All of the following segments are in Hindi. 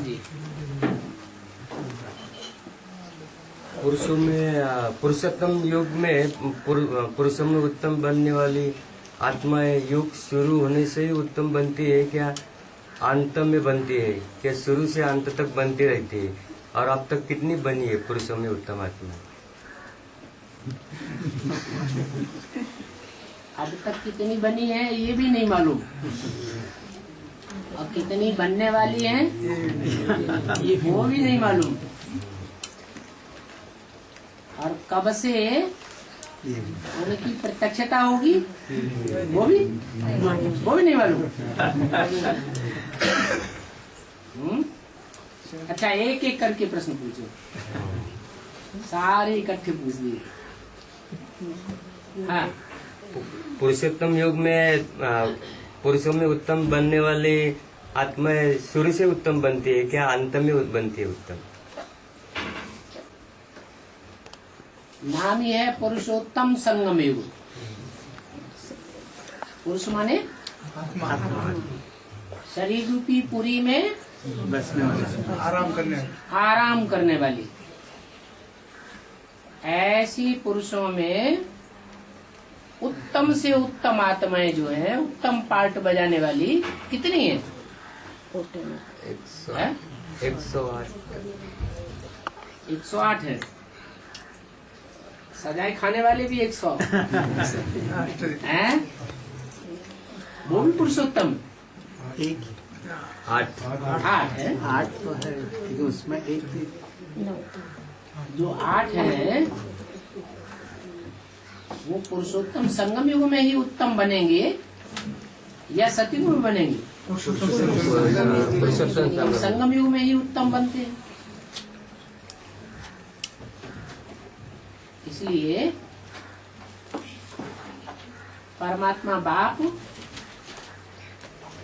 जी। पुरुषों में पुरुषोत्तम युग में पुरुषों में उत्तम बनने वाली आत्माएं युग शुरू होने से ही उत्तम बनती है क्या अंत में बनती है? क्या शुरू से अंत तक बनती रहती है? और अब तक कितनी बनी है पुरुषों में उत्तम आत्मा? अब तक कितनी बनी है ये भी नहीं मालूम, और कितनी बनने वाली है ये वो भी नहीं मालूम, और कब से उनकी प्रत्यक्षता होगी वो भी नहीं मालूम। अच्छा, एक एक करके प्रश्न पूछो, सारे इकट्ठे पूछ दिए। हाँ, पुरुषोत्तम युग में पुरुषों में उत्तम बनने वाली आत्माएं शुरू से उत्तम बनती है क्या अंत में बनती है उत्तम? नाम ही है पुरुषोत्तम संगम युग। पुरुष माने शरीर रूपी पुरी में आराम करने वाली ऐसी पुरुषों में उत्तम से उत्तम आत्माएं जो है, उत्तम पार्ट बजाने वाली कितनी है? 108 है। सजाए खाने वाले भी 100 हैं, वो भी पुरुषोत्तम 8 है। 8 तो है, उसमें एक जो 8 है वो पुरुषोत्तम संगम युग में ही उत्तम बनेंगे या सतयुग में बनेंगे? संगम युग में ही उत्तम बनते हैं। इसलिए परमात्मा बाप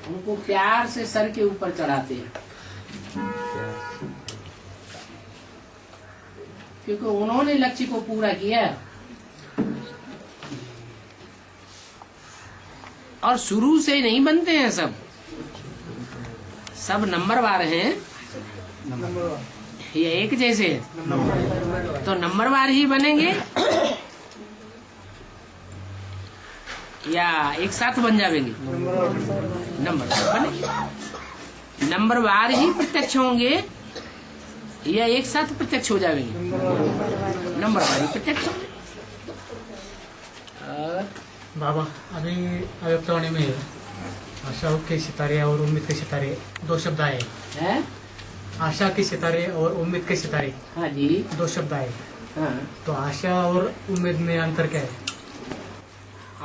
उनको प्यार से सर के ऊपर चढ़ाते हैं, क्योंकि उन्होंने लक्ष्य को पूरा किया। और शुरू से नहीं बनते हैं सब नंबरवार हैं, ये एक जैसे है तो नंबरवार ही बनेंगे या एक साथ बन जाएंगे? नंबरवार बनेंगे, नंबरवार ही प्रत्यक्ष होंगे या एक साथ प्रत्यक्ष हो जाएंगे? नंबरवार ही प्रत्यक्ष होंगे। बाबा, अभी अव्यक्तवाणी में आशा के सितारे और उम्मीद के सितारे 2 शब्द आए हैं। आशा के सितारे और उम्मीद के सितारे, हाँ जी, 2 शब्द आए। हाँ। तो आशा और उम्मीद में अंतर क्या है?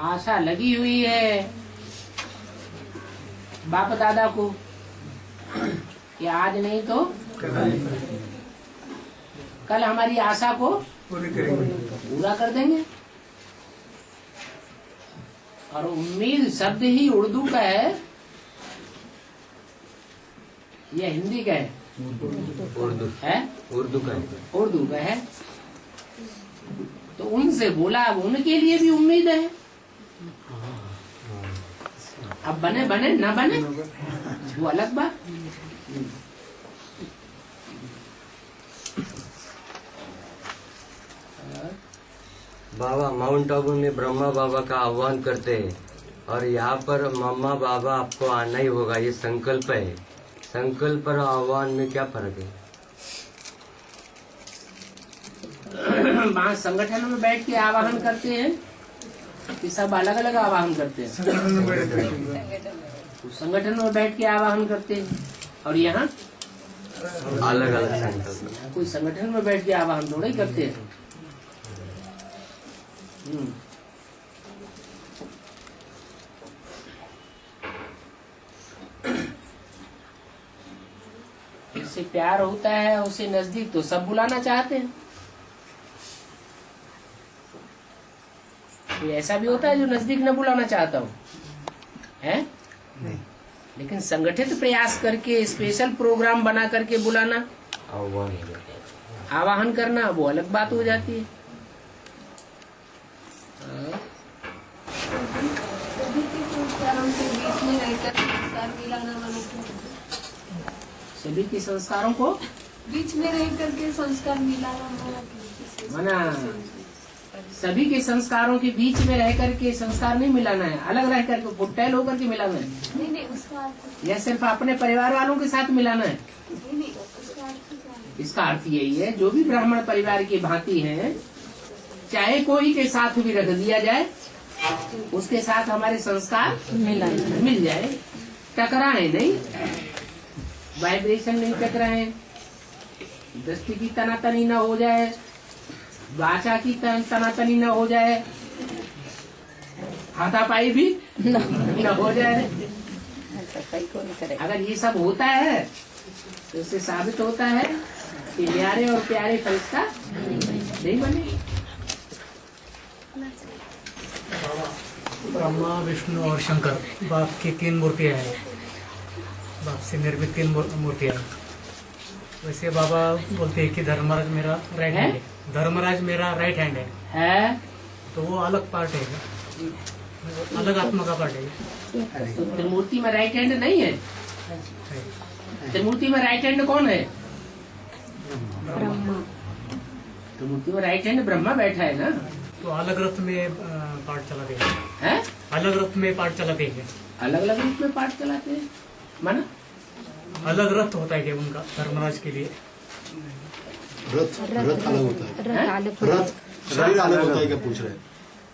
आशा लगी हुई है बाप दादा को कि आज नहीं तो कल हमारी आशा को पूरा कर देंगे। और उम्मीद शब्द ही उर्दू का है या हिंदी का है? उर्दू है, उर्दू का है। तो उनसे बोला, अब उनके लिए भी उम्मीद है। अब बने बने ना बने वो अलग बात। बाबा माउंट आबू में ब्रह्मा बाबा का आह्वान करते हैं और यहाँ पर मम्मा बाबा आपको आना ही होगा, ये संकल्प है। संकल्प और आह्वान में क्या फर्क है? वहाँ संगठन में बैठ के आवाहन करते हैं कि सब अलग अलग आवाहन करते हैं? संगठन में बैठ के आवाहन करते हैं। और यहाँ अलग अलग संकल्प। कोई संगठन में बैठ के आवाहन थोड़ा ही करते हैं। जिससे प्यार होता है उसे नजदीक तो सब बुलाना चाहते हैं। कोई ऐसा भी होता है जो नजदीक न बुलाना चाहता हो, है? लेकिन संगठित प्रयास करके स्पेशल प्रोग्राम बना करके बुलाना, आवाहन करना, वो अलग बात हो जाती है। सभी के संस्कारों को बीच में रह करके संस्कार मिलाना मना, सभी के संस्कारों के बीच में रह करके संस्कार नहीं मिलाना है, अलग रह करके फुटैल होकर के मिलाना है, नहीं उसका अर्थ या सिर्फ अपने परिवार वालों के साथ मिलाना है। नहीं उसका अर्थ क्या है? इसका अर्थ यही है, जो भी ब्राह्मण परिवार की भांति हैं, चाहे कोई के साथ भी रख दिया जाए, उसके साथ हमारे संस्कार मिल जाए, टकराए नहीं, वाइब्रेशन नहीं टकराए, दृष्टि की तनातनी न हो जाए, वाचा की तनातनी न हो जाए, हाथापाई भी न हो जाए। अगर ये सब होता है तो इससे साबित होता है कि प्यारे और प्यारे फरिश्ता नहीं बने। ब्रह्मा, विष्णु और शंकर बाप की 3 मूर्तियां हैं, बाप से निर्मित 3 मूर्तियां हैं। वैसे बाबा बोलते हैं कि धर्मराज मेरा राइट हैंड है, धर्मराज मेरा राइट हैंड है, तो वो अलग पार्ट है, अलग आत्मा का पार्ट है। तो त्रिमूर्ति में राइट हैंड नहीं है, त्रिमूर्ति में राइट हैंड कौन है? त्रिमूर्ति में राइट हैंड ब्रह्मा बैठा है ना। तो अलग रथ में पार्ट चला देंगे, है अलग रथ में पार्ट चला देंगे, अलग अलग रूप में पाठ चलाते हैं, माना अलग रथ होता है क्या उनका धर्मराज के लिए? रथ अलग होता है, रथ शरीर अलग होता है क्या पूछ रहे हैं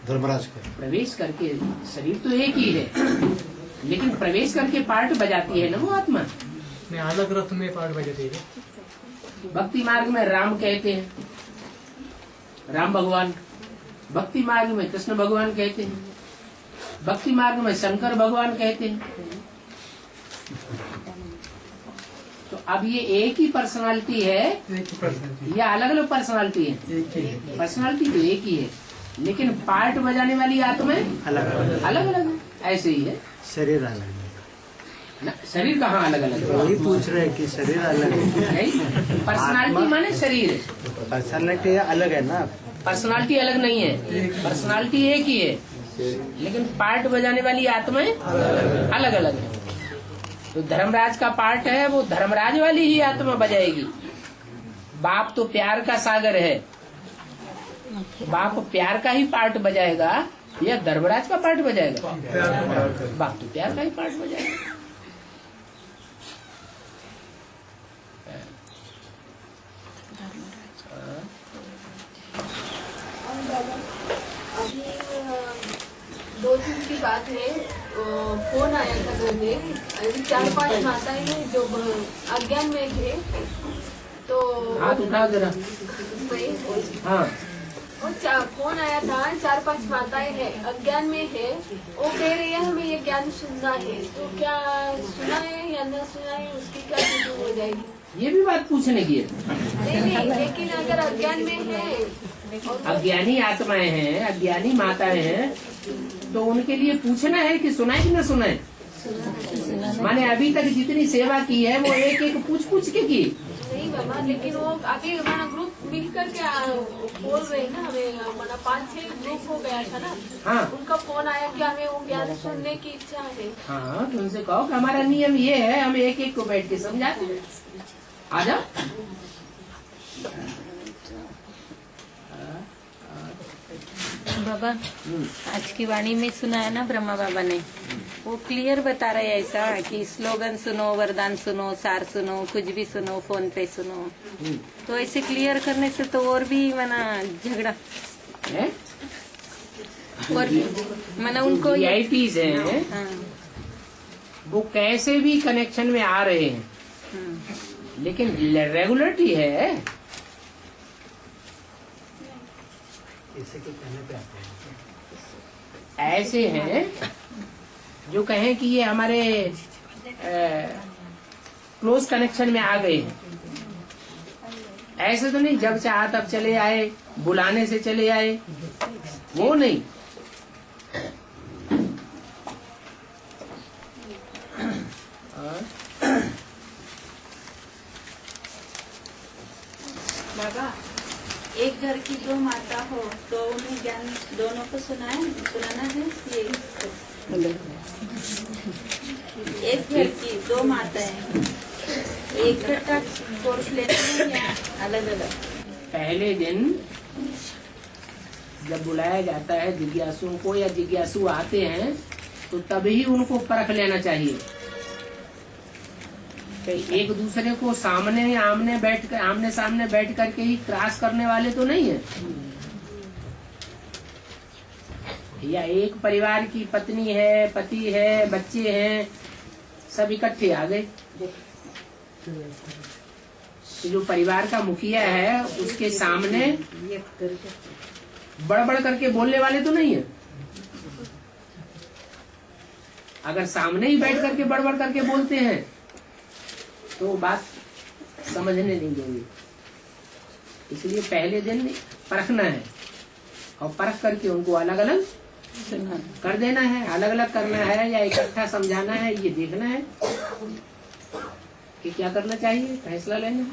धर्मराज का? प्रवेश करके शरीर तो एक ही है, लेकिन प्रवेश करके पार्ट बजाती है ना वो आत्मा। नहीं, अलग रथ में पार्ट बजा देंगे। भक्ति मार्ग में राम कहते हैं, राम भगवान, भक्ति मार्ग में कृष्ण भगवान कहते हैं, भक्ति मार्ग में शंकर भगवान कहते हैं। तो अब ये एक ही पर्सनालिटी है या अलग अलग पर्सनालिटी है? पर्सनालिटी तो एक ही है, लेकिन पार्ट बजाने वाली आत्माएं अलग अलग है। ऐसे ही है शरीर अलग है ना, शरीर कहाँ अलग अलग है? वही पूछ रहे हैं कि शरीर अलग है, पर्सनालिटी माने शरीर, पर्सनालिटी अलग है ना। पर्सनालिटी अलग नहीं है, पर्सनालिटी एक ही है, लेकिन पार्ट बजाने वाली आत्माएं अलग अलग है। तो धर्मराज का पार्ट है, वो धर्मराज वाली ही आत्मा बजाएगी। बाप तो प्यार का सागर है, बाप प्यार का ही पार्ट बजाएगा या धर्मराज का पार्ट बजाएगा? बाप तो प्यार का ही पार्ट बजाएगा। अभी 2 दिन की बात है, फोन आया था घर में, 4-5 माताएं हैं जो अज्ञान में थे, तो हाथ उठाओ जरा। हाँ, फोन आया था, 4-5 माताएं हैं अज्ञान में है, वो कह रही है हमें ये ज्ञान सुनना है, तो क्या सुना है या न सुना है उसकी क्या स्थिति हो जाएगी? ये भी बात पूछने की है। नहीं, लेकिन अगर अज्ञान में है, अज्ञानी आत्माएं हैं, अज्ञानी माताएं हैं, तो उनके लिए पूछना है कि सुनाए कि न सुनाए? माने अभी तक जितनी सेवा की है वो एक एक पूछ के की। नहीं बाबा, लेकिन वो अभी हमारा ग्रुप मिल करके बोल रहे हैं ना, हमें हमारा 5-6 ग्रुप हो गया था ना। हाँ, उनका फोन आया कि हमें वो ज्ञान सुनने की इच्छा है। हाँ, तो उनसे कहो कि हमारा नियम ये है, हम एक एक को बैठ के समझाते हैं। आ जाओ। बाबा, आज की वाणी में सुना है ना ब्रह्मा बाबा ने, वो क्लियर बता रहे हैं ऐसा कि स्लोगन सुनो, वरदान सुनो, सार सुनो, कुछ भी सुनो, फोन पे सुनो। तो ऐसे क्लियर करने से तो और भी मना झगड़ा है? और भी मना उनको VIPs हैं, हाँ, वो कैसे भी कनेक्शन में आ रहे हैं, लेकिन रेगुलरिटी है। इसे के कहने पे आते हैं। ऐसे हैं जो कहें कि ये हमारे क्लोज कनेक्शन में आ गए हैं। ऐसे तो नहीं जब चाहा तब चले आए, बुलाने से चले आए, वो नहीं। बाबा, एक घर की 2 माता हो तो उन्हें ज्ञान दोनों को सुनाना है। ये एक घर की 2 माताएं, एक का कोर्स लेते हैं या अलग अलग? पहले दिन जब बुलाया जाता है जिज्ञासुओं को या जिज्ञासु आते हैं तो तभी उनको परख लेना चाहिए। एक दूसरे को आमने सामने बैठ करके ही क्रॉस करने वाले तो नहीं है। या एक परिवार की पत्नी है, पति है, बच्चे हैं, सब इकट्ठे आ गए। जो परिवार का मुखिया है उसके सामने बड़ करके बोलने वाले तो नहीं है। अगर सामने ही बैठ करके बड़ करके बोलते हैं तो बात समझने नहीं देंगे। इसलिए पहले दिन परखना है और परख करके उनको अलग अलग कर देना है। अलग अलग करना है या इकट्ठा समझाना है, ये देखना है कि क्या करना चाहिए, फैसला लेना है।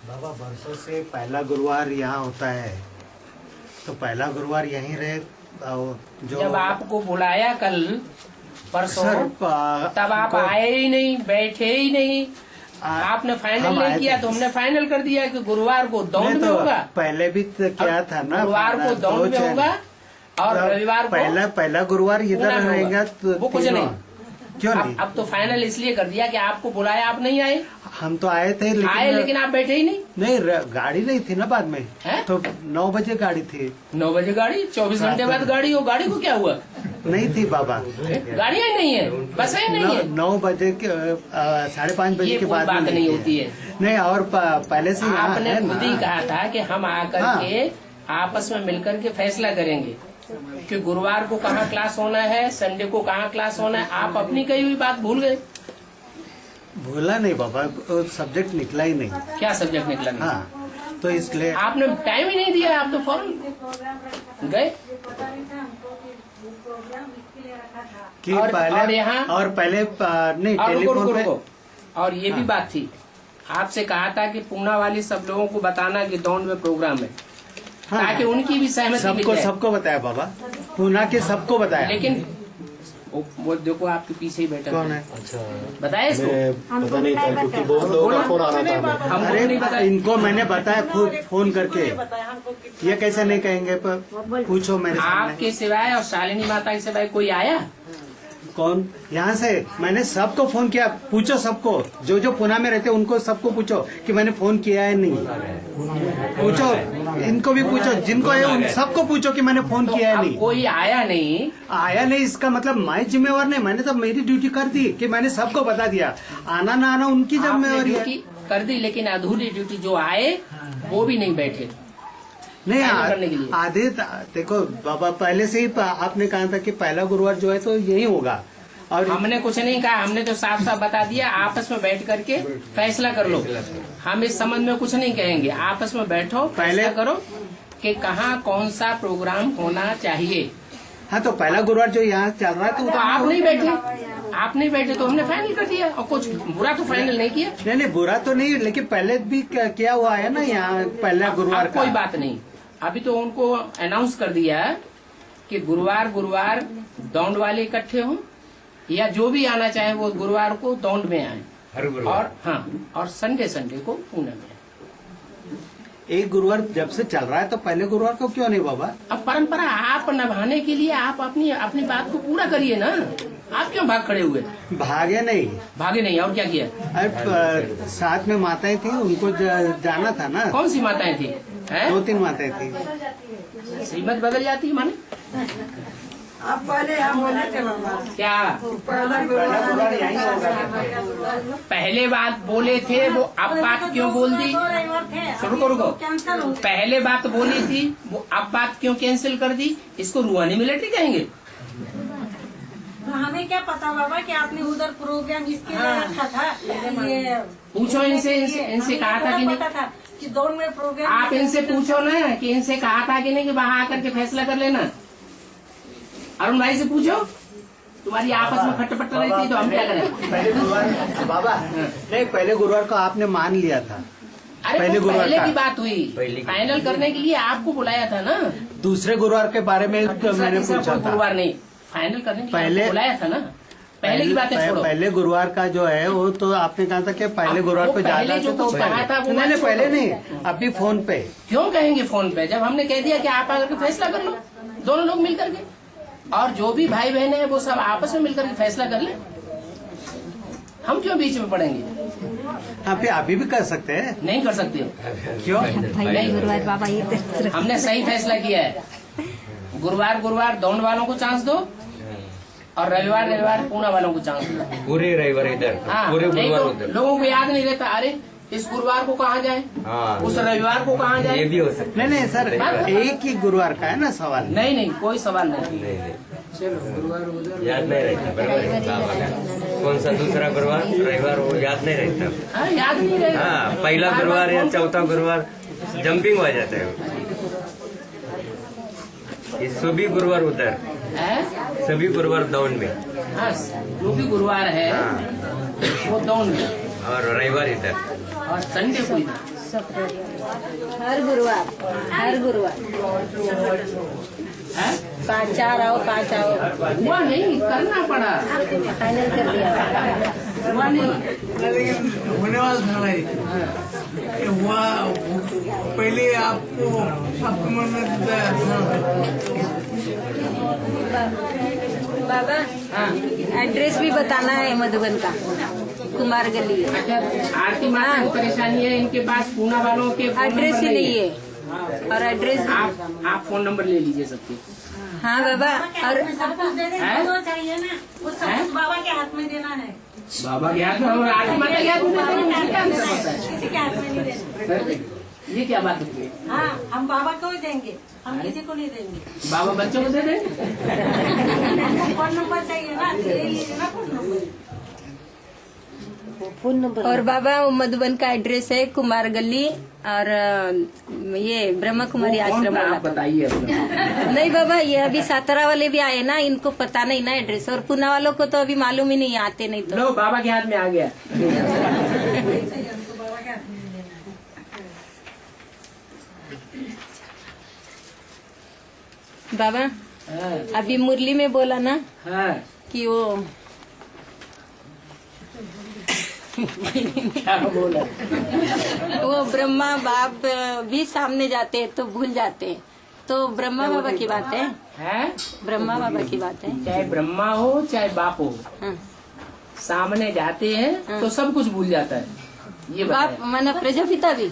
बाबा वर्षों से पहला गुरुवार यहाँ होता है, तो पहला गुरुवार यहीं रहे। जो जब आपको बुलाया कल परसों सर, तब आप आए ही नहीं, बैठे ही नहीं। आपने फाइनल नहीं किया तो हमने फाइनल कर दिया कि गुरुवार को दौड़ में होगा। पहले भी तो क्या था ना, गुरुवार को दौड़ में होगा और रविवार को पहला गुरुवार इधर रहेगा तो वो कुछ नहीं। क्यों नहीं? अब तो फाइनल इसलिए कर दिया कि आपको बुलाया, आप नहीं आए। हम तो आए थे लेकिन आप बैठे ही नहीं। नहीं, गाड़ी नहीं थी ना बाद में है? तो 9 बजे गाड़ी थी। 9 बजे गाड़ी, 24 घंटे बाद गाड़ी हो। गाड़ी को क्या हुआ? नहीं थी बाबा, गाड़ियाँ ही नहीं है, बसें ही नहीं है। 9 बजे के 5:30 बजे के बाद बात नहीं होती है। नहीं, और पहले से आपने खुद ही कहा था कि हम आकर के आपस में मिलकर के फैसला करेंगे कि गुरुवार को कहाँ क्लास होना है, संडे को कहाँ क्लास होना है। आप अपनी कही हुई बात भूल गए। भूला नहीं बाबा, सब्जेक्ट निकला ही नहीं। क्या सब्जेक्ट निकला नहीं? हाँ, तो इसलिए आपने टाइम ही नहीं दिया, आप तो फौरन गए। कि और पहले नहीं टेलीफोन पे। और ये भी बात थी, आपसे कहा था कि पूना वाली सब लोगों को बताना कि दौड़ में प्रोग्राम है, ताकि उनकी भी सहमति मिल जाए। सबको बताया बाबा, पूना के सबको बताया। लेकिन वो देखो आपके पीछे ही बैठा कौन है? अच्छा, बताया इसको? पता नहीं था क्योंकि बहुत लोगों का फोन आ रहा था हमें। हमको नहीं बताया। इनको मैंने बताया खुद फोन करके। ये कैसे नहीं कहेंगे, पर पूछो मेरे सामने। आपके सिवाय और शालिनी माता के सिवाय कोई आया? कौन? यहाँ से मैंने सबको फोन किया, पूछो सबको, जो पुणे में रहते उनको सबको पूछो कि मैंने फोन किया है नहीं। पूछो, इनको भी पूछो, जिनको है उन सबको पूछो कि मैंने फोन किया है नहीं। कोई आया नहीं। आया नहीं इसका मतलब मैं जिम्मेवार नहीं, मैंने तो मेरी ड्यूटी कर दी कि मैंने सबको बता दिया। आना ना आना उनकी जिम्मेवारी है। कर दी, लेकिन अधूरी ड्यूटी जो आए वो भी नहीं बैठे नहीं करने के लिए। आधे देखो बाबा, पहले से ही आपने कहा था कि पहला गुरुवार जो है तो यही होगा, और हमने कुछ नहीं कहा। हमने तो साफ साफ बता दिया, आपस में बैठ करके फैसला कर लो। हम इस संबंध में कुछ नहीं कहेंगे, आपस में बैठो, फैसला करो कि कहाँ कौन सा प्रोग्राम होना चाहिए। हाँ, तो पहला गुरुवार जो यहाँ चल रहा है तो आप नहीं बैठे तो हमने फाइनल कर दिया, और कुछ बुरा तो फाइनल नहीं किया। नहीं बुरा तो नहीं, लेकिन पहले भी किया हुआ है ना यहाँ पहला गुरुवार का। कोई बात नहीं, अभी तो उनको अनाउंस कर दिया कि गुरुवार दौड़ वाले इकट्ठे हों, या जो भी आना चाहे वो गुरुवार को दौड़ में आए, और संडे को पुणे में। एक गुरुवार जब से चल रहा है तो पहले गुरुवार को क्यों नहीं बाबा? अब परंपरा आप निभाने के लिए आप अपनी बात को पूरा करिए ना। आप क्यों भाग खड़े हुए? भागे नहीं, और क्या किया? अरे साथ में माताएं थी, उनको जाना था ना। कौन सी माताएं थी? 2-3 माताएं थी। श्रीमत बदल जाती है माने? आप पहले हम बोले थे बाबा, क्या पहला गुरुवार यही होगा। पहले बात बोले थे, वो अब बात क्यों बोल दी? रुको, पहले बात बोली थी, वो अब बात क्यों कैंसिल कर दी? इसको रूहानी मिलिट्री कहेंगे। हमें क्या पता बाबा कि आपने उधर प्रोग्राम इसके लिए रखा था। ये पूछो इनसे कहा था कि नहीं? पता था कि दौड़ में प्रोग्राम। आप इनसे पूछो ना कि इनसे कहा था कि नहीं कि वहाँ आकर के फैसला कर लेना। अरुण भाई से पूछो, तुम्हारी आपस में खटपट रहती है तो हम क्या करें? पहले गुरुवार बाबा नहीं, पहले गुरुवार को आपने मान लिया था। अरे पहले गुरुवार पहले का की बात हुई, फाइनल करने के लिए आपको बुलाया था ना। दूसरे गुरुवार के बारे में तो मैंने पूछा था। गुरुवार नहीं, फाइनल करने के लिए पहले बुलाया था ना। पहले की बातें छोड़ो। पहले गुरुवार का जो है वो तो आपने कहा था कि पहले गुरुवार वो पे पहले ज्यादा जो कुछ कहा था वो नहीं, बात पहले छोड़ो। नहीं, अभी फोन पे। क्यों कहेंगे फोन पे, जब हमने कह दिया कि आप आकर के फैसला कर लो, दोनों लोग मिल करके, और जो भी भाई बहन है वो सब आपस में मिलकर के फैसला कर ले, हम क्यों बीच में पड़ेंगे। हाँ, फिर अभी भी कर सकते हैं। नहीं कर सकते, क्यों? गुरुवार बाबा ये हमने सही फैसला किया है। गुरुवार दौड़ वालों को चांस दो, और रविवार पूना वालों को चांस दो। पूरे रविवार इधर, हाँ, पूरे नहीं गुरुवार तो उधर। लोगों को याद नहीं रहता, अरे इस गुरुवार को कहाँ जाए, हाँ, उस रविवार को कहाँ ये जाए। भी हो सकता नहीं सर, एक ही गुरुवार का है ना सवाल। नहीं कोई सवाल नहीं। है। नहीं, याद नहीं रहता, बराबर है, बाबा का। कौन सा दूसरा गुरुवार, रविवार, वो याद नहीं रहता। हाँ, याद नहीं रहेगा। हाँ, पहला गुरुवार या चौथा गुरुवार जंपिंग हो जाता है। ये सभी गुरुवार उधर, है? सभी गुरुवार दौन में, हाँ, जो भी गुरुवार है हाँ, वो दौन में, और रविवार इधर। और संडे को इधर। हर गुरुवार है? 5 आओ 5 आओ, हुआ नहीं, करना पड़ा, फाइनल कर दिया। हुआ नहीं। लेकिन होने वाला था भाई, हुआ पहले आपको मन में बाबा हाँ, एड्रेस भी बताना है मधुबन का, कुमार गली। अच्छा, आरती माता को परेशानी है इनके पास, पूना वालों के फोन एड्रेस नंबर ही नहीं है, और एड्रेस आप फोन नंबर ले लीजिए सबके। हाँ बाबा, और सब कुछ दे देंगे हैं? तो चाहिए ना, वो सब कुछ बाबा के हाथ में देना है, बाबा के हाथ में और आरती माता के हाथ में देते हैं, मुझे क्या अंतर पड़ता है। किसी के हाथ में नहीं देना। ये क्या बात होती है, हाँ, हम बाबा को ही देंगे, हम किसी को नहीं देंगे। बाबा बच्चों को दे दें। हमको फोन नंबर चाहिए ना, ले लीजिए ना फोन नंबर। और बाबा वो मधुबन का एड्रेस है कुमार गली, और ये ब्रह्मा कुमारी कौन आश्रम सा वाला। आप बताइए अपना। नहीं बाबा, ये अभी सातारा वाले भी आए ना, इनको पता नहीं ना एड्रेस, और पुना वालों को तो अभी मालूम ही नहीं, आते नहीं तो। लो, बाबा के हाथ में आ गया। बाबा हाँ, अभी मुरली में बोला ना हाँ, कि वो क्या बोला। वो ब्रह्मा बाप भी सामने जाते हैं तो भूल जाते हैं, तो ब्रह्मा बाबा की बात है, है? ब्रह्मा बाबा की बात है। चाहे ब्रह्मा हो चाहे बाप हो, हाँ। सामने जाते हैं तो सब कुछ भूल जाता है। ये बाप बताया। माना प्रजापिता भी,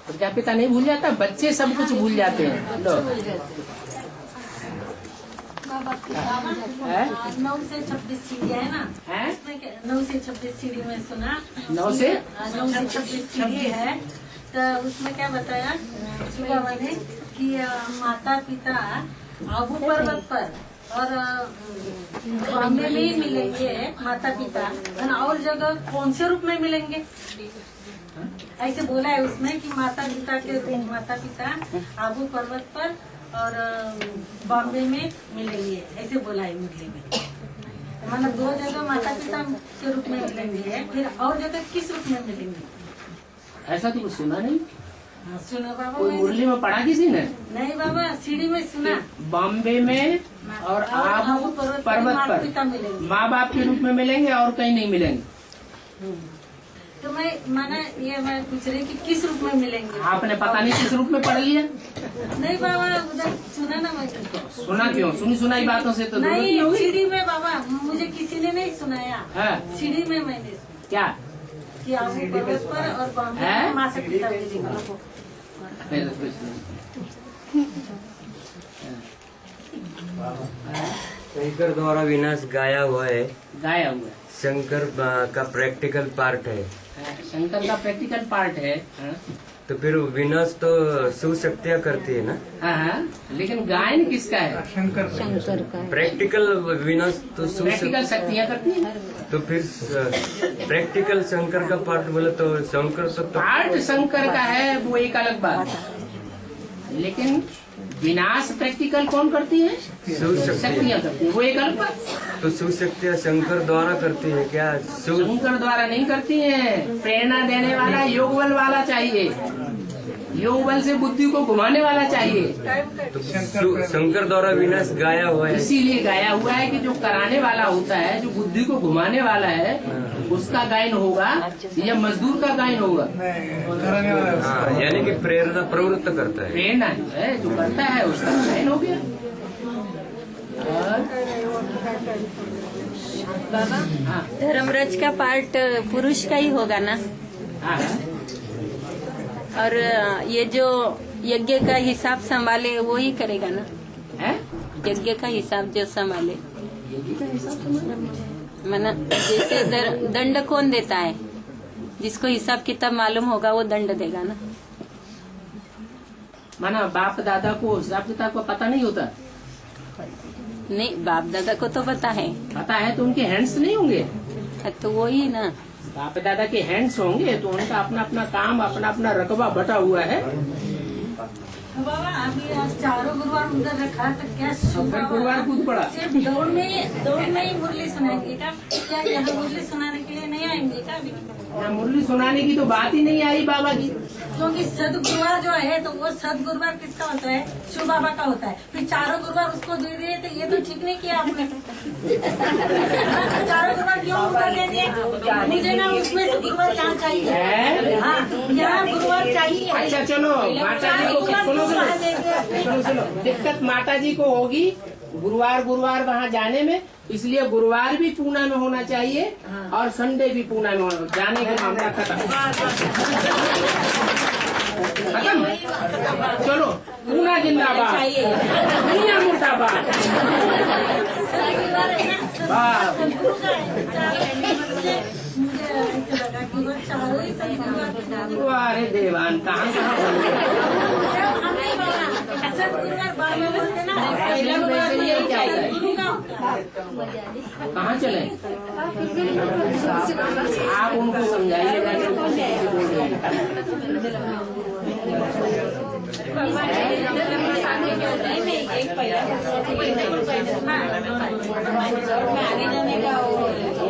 प्रजापिता नहीं भूल जाता, बच्चे सब कुछ भूल जाते हैं। लो, है? 9 से 26 सीढ़ी है ना, है? 9 से 26 सीढ़ी में सुना, 9 से 26 सीढ़ी है, तो उसमें क्या बताया बाबा ने कि माता पिता आबू पर्वत पर और बॉम्बे में ही मिलेंगे माता पिता, और जगह कौन से रूप में मिलेंगे, ऐसे बोला है उसमें कि माता पिता आबू पर्वत पर और बॉम्बे में मिलेंगे, ऐसे बोला है मुरली में। मतलब 2 जगह माता पिता के रूप में मिलेंगे, फिर और जगह किस रूप में मिलेंगे? ऐसा तो कुछ सुना नहीं। हाँ, सुना बाबा कोई मैंने। मुरली में पढ़ा किसी ने? नहीं बाबा, सीढ़ी में सुना। बॉम्बे में और आबू पर्वत माता पर पिता मिलेंगे। माँ बाप के रूप में मिलेंगे और कहीं नहीं मिलेंगे। तो मैं पूछ रही कि किस रूप में मिलेंगे? आपने पता नहीं किस रूप में पढ़ लिया। नहीं बाबा, उधर सुना ना मैं। सुना क्यों? सुनी सुनाई बातों से तो जरूरत नहीं नहीं, होगी। सीढ़ी में बाबा मुझे किसी ने नहीं सुनाया। हाँ। सीढ़ी में मैंने सुना क्या? कि आबू पर्वत पर और बॉम्बे हैं? में माता पिता मिलेंगे। फिर कुछ नहीं। शंकर द्वारा विनाश गाया हुआ है, गाया हुआ है। शंकर का प्रैक्टिकल पार्ट है, शंकर का प्रैक्टिकल पार्ट है। हाँ? तो फिर विनाश तो शिव शक्तियाँ करती है ना। हाँ, हाँ, लेकिन गायन किसका है? शंकर का प्रैक्टिकल विनाश तो शिव प्रैक्टिकल शक्तियाँ करती है। तो फिर प्रैक्टिकल शंकर का पार्ट बोले तो शंकर तो पार्ट शंकर का है, वो एक अलग बात है। लेकिन विनाश प्रैक्टिकल कौन करती है? शिव शक्ति। शक्तियाँ करती है, वो एक अलग बात। तो शिव शक्तियाँ शंकर द्वारा करती है क्या? शिव शंकर द्वारा नहीं करती है, प्रेरणा देने वाला योग बल वाला चाहिए। योग बल से बुद्धि को घुमाने वाला चाहिए, तो शंकर द्वारा विनाश गाया हुआ है, इसीलिए गाया हुआ है कि जो कराने वाला होता है, जो बुद्धि को घुमाने वाला है, उसका गायन होगा या मजदूर का गायन होगा। हाँ, यानी कि प्रेरणा प्रवृत्त करता है, प्रेरणा है जो करता है उसका गायन हो गया। बाबा धर्मराज का पार्ट पुरुष का ही होगा ना? हाँ। और ये जो यज्ञ का हिसाब संभाले वो ही करेगा ना? है यज्ञ का हिसाब जो संभाले, यज्ञ का हिसाब संभाले माना जैसे दंड कौन देता है? जिसको हिसाब किताब मालूम होगा वो दंड देगा ना? माना बाप दादा को हिसाब किताब का पता नहीं होता? नहीं, बाप दादा को तो पता है तो उनके हैंड्स नहीं होंगे? तो वो ही ना, बाप दादा के हैंड्स होंगे तो उनका अपना अपना काम, अपना अपना रकबा बटा हुआ है। बाबा अभी आज चारों गुरुवार उधर रखा तो क्या गुरुवार कूद पड़ा। सिर्फ दौड़ में ही मुरली सुनाएंगे क्या यहाँ मुरली सुनाने के लिए नहीं आएंगे क्या अभी? मुरली सुनाने की तो बात ही नहीं आई बाबा की, क्योंकि सदगुरुवार जो है तो वो सदगुरुवार किसका होता है? शिव बाबा का होता है। फिर चारों गुरुवार उसको दे दिए तो ये तो ठीक नहीं किया आपने। चारों गुरुवार क्यों उधर दे दिए? मुझे ना उसमें से गुरुवार यहाँ चाहिए। हाँ, यहाँ गुरुवार चाहिए। अच्छा चलो, माता जी को सुनो, दिक्कत माता जी को होगी गुरुवार वहाँ जाने में, इसलिए गुरुवार भी पूना में होना चाहिए और संडे भी पूना में होना, जाने का मामला खत्म। चलो पूना जिंदाबाद, दुनिया मुर्दाबाद। अरे देवान कहाँ कहाँ चले? आप उनको समझाइएगा।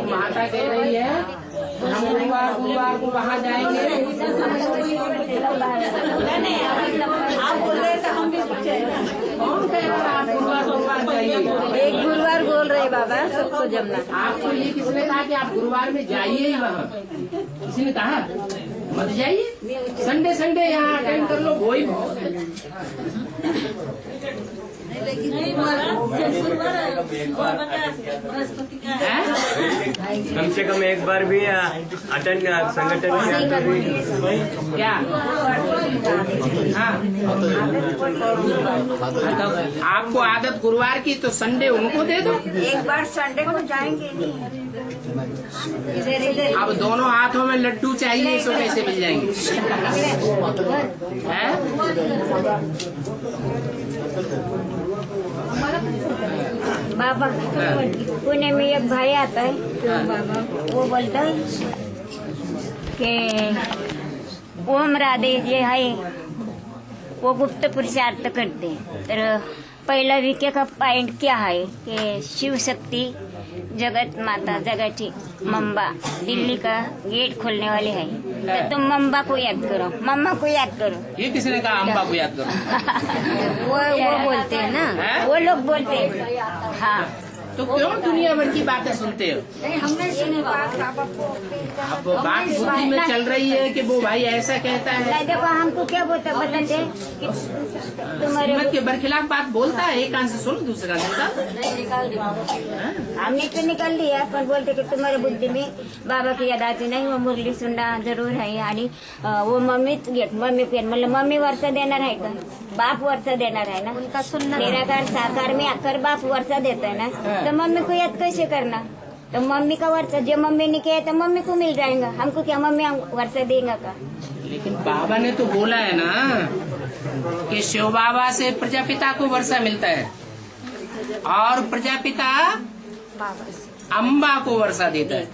माता कह रही है हम गुरुवार को वहाँ जाएंगे। आप बोल रहे थे हम भी कौन कह रहा है आप गुरुवार जाइए? एक गुरुवार बोल रहे बाबा, सबको जमना। आपको ये किसने कहा कि आप गुरुवार में जाइए ही वहाँ? किसी ने कहा मत जाइए, संडे यहाँ अटेंड कर लो, वही बहुत है। कम से कम एक बार भी अटेंड संगठन क्या? हाँ, आपको आदत गुरुवार की तो संडे उनको दे दो। एक बार संडे को जाएंगे अब दोनों हाथों में लड्डू चाहिए तो कैसे मिल जाएंगे? हैं? बाबा पुणे में एक भाई आता है तो वो बोलता है कि ओम राधे जे आहे वो गुप्त पुरुषार्थ करते। तर पहिला विके का पॉइंट क्या है कि शिव शक्ति जगत माता जगती मम्बा दिल्ली का गेट खोलने वाली है, तो तुम मम्बा को याद करो, मम्मा को याद करो। ये किसने कहा अम्बा को याद करो? वो बोलते हैं ना, वो लोग बोलते हैं। हाँ, तो क्यों दुनिया भर की बातें सुनते हो? हमने सुनी बात। अब बात बुद्धि में चल रही है कि वो भाई ऐसा कहता है। देखो हमको क्या बोलते बताते तुम्हारे के बरखिलाफ बात बोलता है, एक कान से सुन दूसरे कान से निकाल। हमने तो निकाल दिया, पर बोलते कि तुम्हारी बुद्धि में बाबा की याद आती नहीं, वो मुरली सुनना जरूर है। आणि वो मम्मी मतलब मम्मी वर्षा देणार आहे का? बाप वर्षा देणार है ना, उनका सुनना निराकार साकार में आकर बाप वर्षा देता है ना, तो मम्मी को याद कैसे करना? तो मम्मी का वर्षा जो मम्मी ने किया तो मम्मी को मिल जाएगा, हमको क्या मम्मी वर्षा देगा का? लेकिन बाबा ने तो बोला है ना कि शिव बाबा से प्रजापिता को वर्षा मिलता है और प्रजापिता अम्बा को वर्षा देता है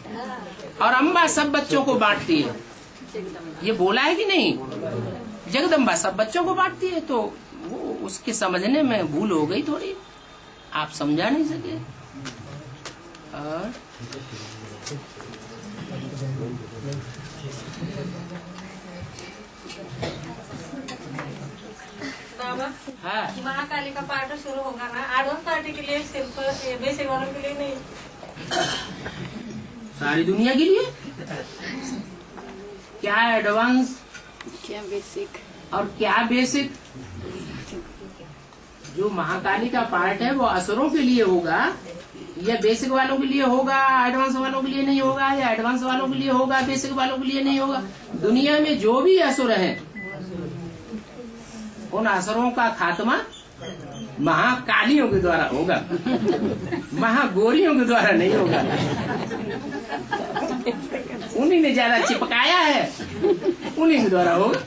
और अम्बा सब बच्चों को बांटती है। ये बोला है कि नहीं? जगदम्बा सब बच्चों को बांटती है, तो वो उसके समझने में भूल हो गई थोड़ी, आप समझा नहीं सके। और बाबा हाँ महाकाली का पार्ट शुरू होगा ना, एडवांस पार्टी के लिए सिर्फ बेसिक वालों के लिए नहीं, सारी दुनिया के लिए। क्या एडवांस क्या बेसिक और क्या बेसिक? जो महाकाली का पार्ट है वो असुरों के लिए होगा या बेसिक वालों के लिए होगा, एडवांस वालों के लिए नहीं होगा, या एडवांस वालों के लिए होगा, बेसिक वालों के लिए नहीं होगा। दुनिया में जो भी असुर हैं उन असुरों का खात्मा महाकालियों के द्वारा होगा, महागोरियों के द्वारा नहीं होगा। उन्हीं ने ज्यादा चिपकाया है, उन्हीं के द्वारा होगा।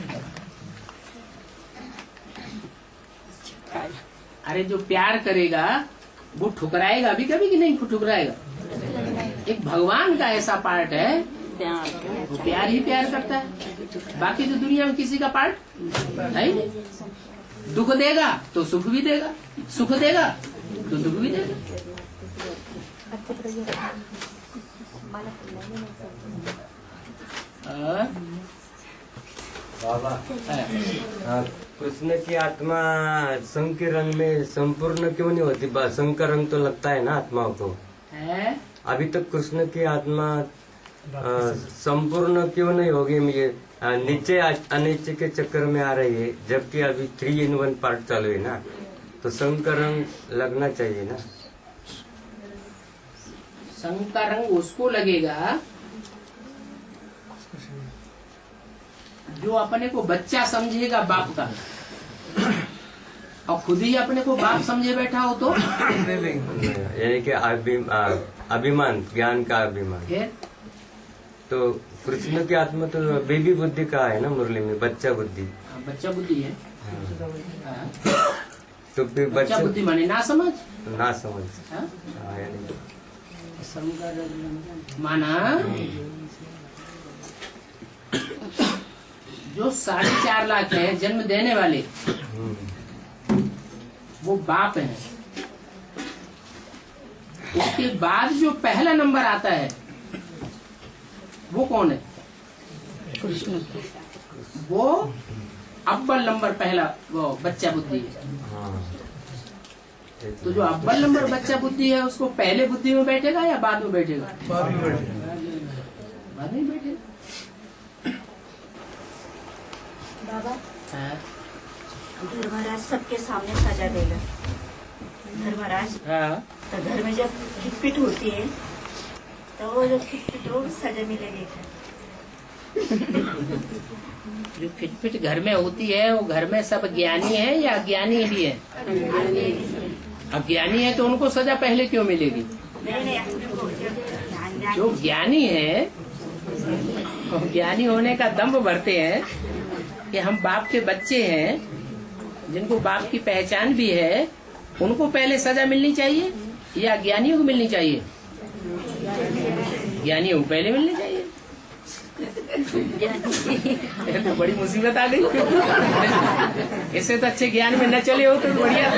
अरे जो प्यार करेगा वो ठुकराएगा भी कभी कि नहीं ठुकराएगा? एक भगवान का ऐसा पार्ट है वो प्यार ही प्यार करता है। बाकी तो दुनिया में किसी का पार्ट है ही नहीं। दुख देगा तो सुख भी देगा, सुख देगा तो दुख भी देगा। बाबा कृष्ण की आत्मा संघ के रंग में संपूर्ण क्यों नहीं होती? संघ का रंग तो लगता है ना आत्माओं को। है? अभी तक कृष्ण की आत्मा संपूर्ण क्यों नहीं होगी? ये नीचे अनिचे के चक्कर में आ रही है, जबकि अभी 3-in-1 पार्ट चालू है ना, तो संघ का रंग लगना चाहिए ना। संघ का रंग उसको लगेगा जो अपने को बच्चा समझेगा बाप का, और खुद ही अपने को बाप समझे बैठा हो तो यानी कि अभिमान, ज्ञान का अभिमान। तो कृष्ण की आत्मा तो बेबी बुद्धि का है ना, मुरली में बच्चा बुद्धि। बच्चा बुद्धि है। तो फिर बच्चा बुद्धि माने ना समझ, ना समझ। माना जो 4.5 लाख है जन्म देने वाले, वो बाप है। उसके बाद जो पहला नंबर आता है वो कौन है? कृष्ण। वो अव्वल नंबर पहला वो बच्चा बुद्धि है। तो जो अव्वल नंबर बच्चा बुद्धि है उसको पहले बुद्धि में बैठेगा या बाद में बैठेगा? बाद में बैठेगा। बाबा धर्मराज सबके सामने सजा देगा। धर्मराज तो घर में जब खिटपिट होती है तो वो जो खिटपिट हो सजा मिलेगी। जो खिटपिट घर में होती है वो घर में सब ज्ञानी है या अज्ञानी भी है? अज्ञानी है तो उनको सजा पहले क्यों मिलेगी? जो ज्ञानी है, ज्ञानी होने का दम्भ भरते हैं कि हम बाप के बच्चे हैं, जिनको बाप की पहचान भी है, उनको पहले सजा मिलनी चाहिए या ज्ञानियों को मिलनी चाहिए? ज्ञानियों को पहले मिलनी चाहिए। तो बड़ी मुसीबत आ गई। इससे तो अच्छे ज्ञान में न चले हो तो बढ़िया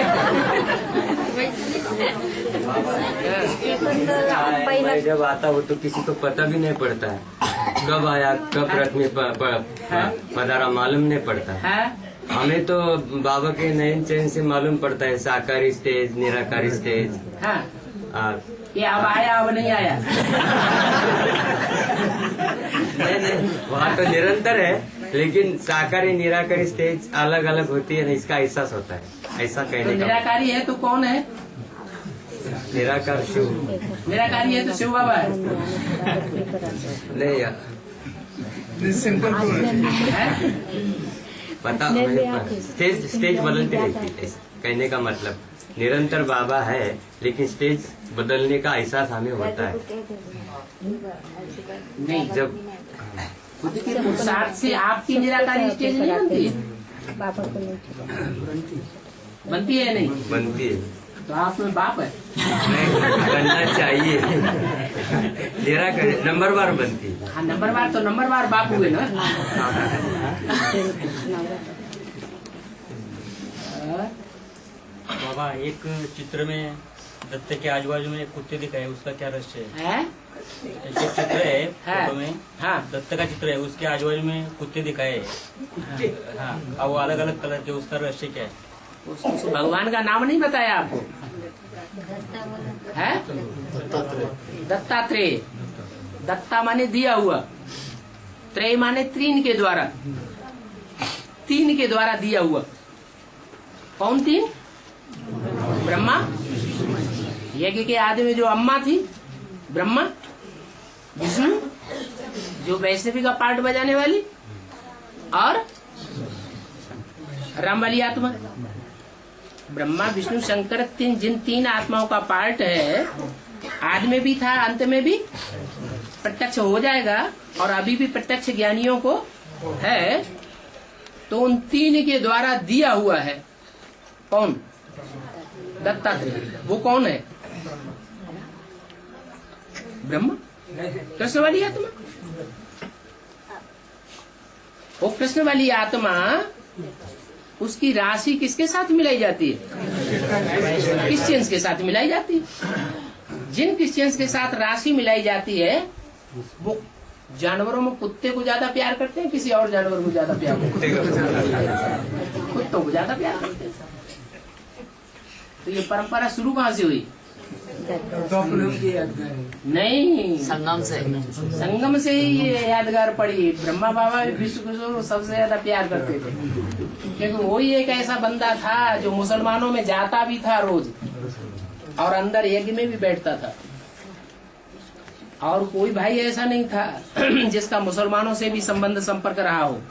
मैं जब आता हूँ तो किसी को पता भी नहीं पड़ता है कब आया, कब रथ में पधारा, मालूम नहीं पड़ता है। हमें तो बाबा के नयन चैन से मालूम पड़ता है, साकारी स्टेज, निराकारी स्टेज। ये अब आया अब नहीं आया। नहीं, वहाँ तो निरंतर है, लेकिन साकारी निराकारी स्टेज अलग अलग होती है ना, इसका एहसास होता है। ऐसा कहने तो का निराकारी है तो कौन है? निराकार शिव। निराकारी है तो शिव बाबा है। नहीं यार, पता स्टेज बदलती रहती है। कहने का मतलब निरंतर बाबा है, लेकिन स्टेज बदलने का एहसास हमें होता है। नहीं, जब खुद के पुरुषार्थ से आपकी निराकारी स्टेज नहीं बनती है? बनती है नहीं? बनती है तो आप में बाप है। नहीं, बनना चाहिए। निराकारी नंबरवार बनती है। हाँ, नंबरवार तो नंबरवार बाप हुए ना। बाबा एक चित्र में दत्त के आजू बाजू में कुत्ते दिखाए, उसका क्या रहस्य है? एक चित्र है फोटो में, दत्त का चित्र है, उसके आजू बाजू में कुत्ते दिखाए। हाँ, अब वो अलग अलग कलर के, उसका रहस्य क्या है? उसको भगवान का नाम नहीं बताया आपको, है दत्तात्रेय। दत्ता माने दिया हुआ, त्रय माने तीन के द्वारा, तीन के द्वारा दिया हुआ। कौन तीन? ब्रह्मा, यज्ञ के आदि में जो अम्मा थी ब्रह्मा, विष्णु जो वैष्णवी का पार्ट बजाने वाली, और राम वाली आत्मा। ब्रह्मा विष्णु शंकर जिन तीन आत्माओं का पार्ट है, आदि में भी था अंत में भी प्रत्यक्ष हो जाएगा, और अभी भी प्रत्यक्ष ज्ञानियों को है। तो उन तीन के द्वारा दिया हुआ है। कौन? दत्तात्रेय। वो कौन है? ब्रह्मा, कृष्ण वाली आत्मा। वो कृष्ण वाली आत्मा, उसकी राशि किसके साथ मिलाई जाती है? क्रिश्चियंस के साथ मिलाई जाती है। जिन क्रिश्चियंस के साथ राशि मिलाई जाती है, वो जानवरों में कुत्ते को ज्यादा प्यार करते हैं, किसी और जानवर को ज्यादा प्यार करते हैं? कुत्तों को ज्यादा प्यार करते हैं। तो ये परंपरा शुरू कहाँ से हुई? नहीं, संगम से ही ये यादगार पड़ी। ब्रह्मा बाबा विश्व को सबसे ज्यादा प्यार करते थे, क्योंकि वही एक ऐसा बंदा था जो मुसलमानों में जाता भी था रोज, और अंदर यज्ञ में भी बैठता था। और कोई भाई ऐसा नहीं था जिसका मुसलमानों से भी संबंध संपर्क रहा हो।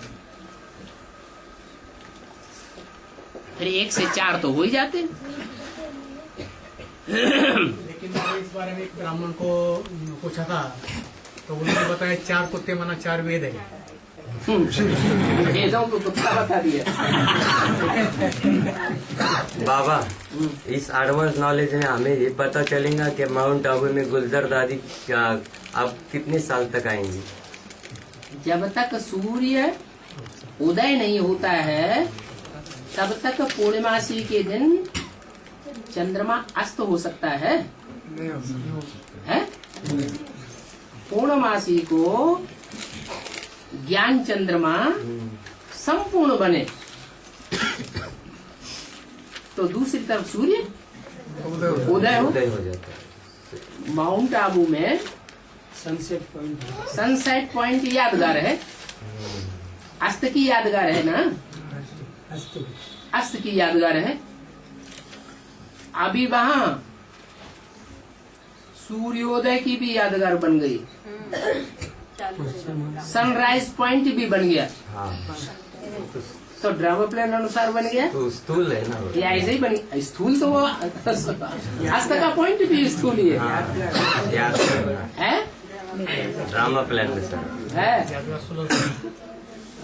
फिर 1 से 4 तो हो ही जाते। लेकिन मैंने इस बारे में एक ब्राह्मण को पूछा था, तो उन्होंने बताया 4 कुत्ते माना 4 वेद है। को कुत्ता बता दिया। बाबा, इस एडवांस नॉलेज में हमें ये पता चलेगा कि माउंट आबू में गुलजार दादी अब कितने साल तक आएंगी? जब तक सूर्य उदय नहीं होता है, तब तक पूर्णिमासी के दिन चंद्रमा अस्त हो सकता है? पूर्णमासी को ज्ञान चंद्रमा संपूर्ण बने तो दूसरी तरफ सूर्य उदय हो जाता है। माउंट आबू में सनसेट पॉइंट यादगार है, अस्त की यादगार है ना, अस्त की यादगार है। अभी वहां सूर्योदय की भी यादगार बन गई, सनराइज पॉइंट भी बन गया। तो ड्रामा प्लान अनुसार बन गया, तो स्थूल है ना, या ऐसे ही बनी। स्थूल तो वो अस्त का पॉइंट भी स्थूल ही है, ड्रामा प्लान में सर है।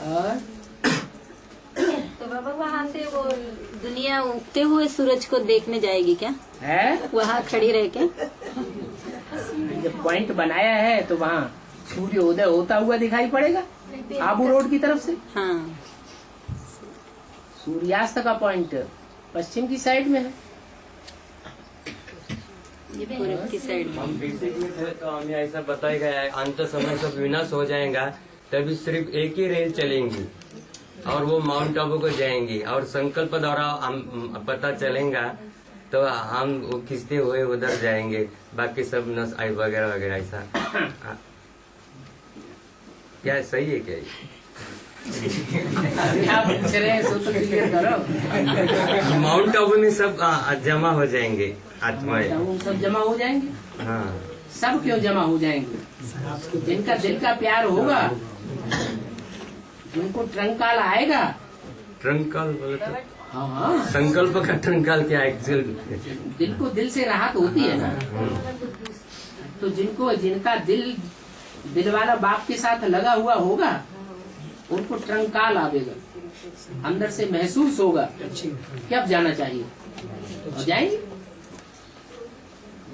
और तो बाबा वहाँ से वो दुनिया उगते हुए सूरज को देखने जाएगी क्या? है वहाँ खड़ी रह के जब पॉइंट बनाया है तो वहाँ सूर्योदय होता हुआ दिखाई पड़ेगा आबू रोड की तरफ से। हाँ, सूर्यास्त का पॉइंट पश्चिम की साइड में है, ये पूरब की साइड में। हम बेसिक में थे तो हमें ऐसा बताया गया है, अंत समय सब विनाश हो जाएगा, तभी सिर्फ एक ही रेल चलेंगी और वो माउंट आबू को जाएंगी, और संकल्प द्वारा हम पता चलेगा तो हम वो खिंचते हुए उधर जाएंगे, बाकी सब नस आई वगैरह वगैरह। ऐसा क्या सही है क्या? माउंट आबू में सब जमा हो जाएंगे आत्माएं, सब जमा हो जाएंगे। हाँ, सब क्यों जमा हो जाएंगे? जिनका दिल का प्यार होगा, जिनको ट्रंकाल आएगा। ट्रंकाल बोले तो हाँ, संकल्प का ट्रंकाल क्या एक्चुअल? दिल को दिल से राहत होती है ना। तो जिनका दिल वाला बाप के साथ लगा हुआ होगा, उनको ट्रंकाल आवेगा, अंदर से महसूस होगा कि अब जाना चाहिए, और जाएंगे।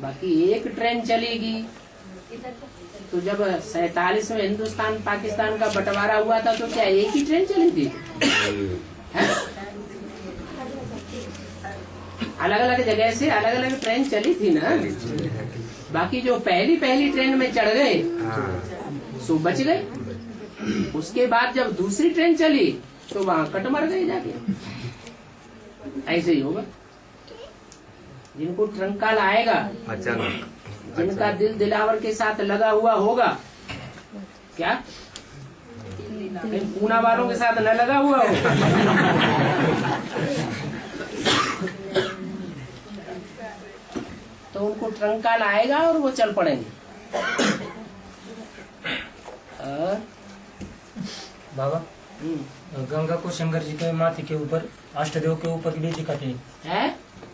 बाकी एक ट्रेन चलेगी, तो जब 47 में हिंदुस्तान पाकिस्तान का बंटवारा हुआ था तो क्या एक ही ट्रेन चली थी? अलग अलग जगह से अलग अलग ट्रेन चली थी ना। बाकी जो पहली ट्रेन में चढ़ गए सो बच गए। उसके बाद जब दूसरी ट्रेन चली तो वहाँ कट मर गए जाके। ऐसे ही होगा। जिनको ट्रंकाल आएगा, अचानक जिनका दिल दिलावर के साथ लगा हुआ होगा, क्या कहीं पूना वालों के साथ न लगा हुआ हो। तो उनको ट्रंकाल आएगा और वो चल पड़ेंगे। बाबा, गंगा को शंकर जी के माथे के ऊपर, अष्टदेव के ऊपर भी दिखाते हैं।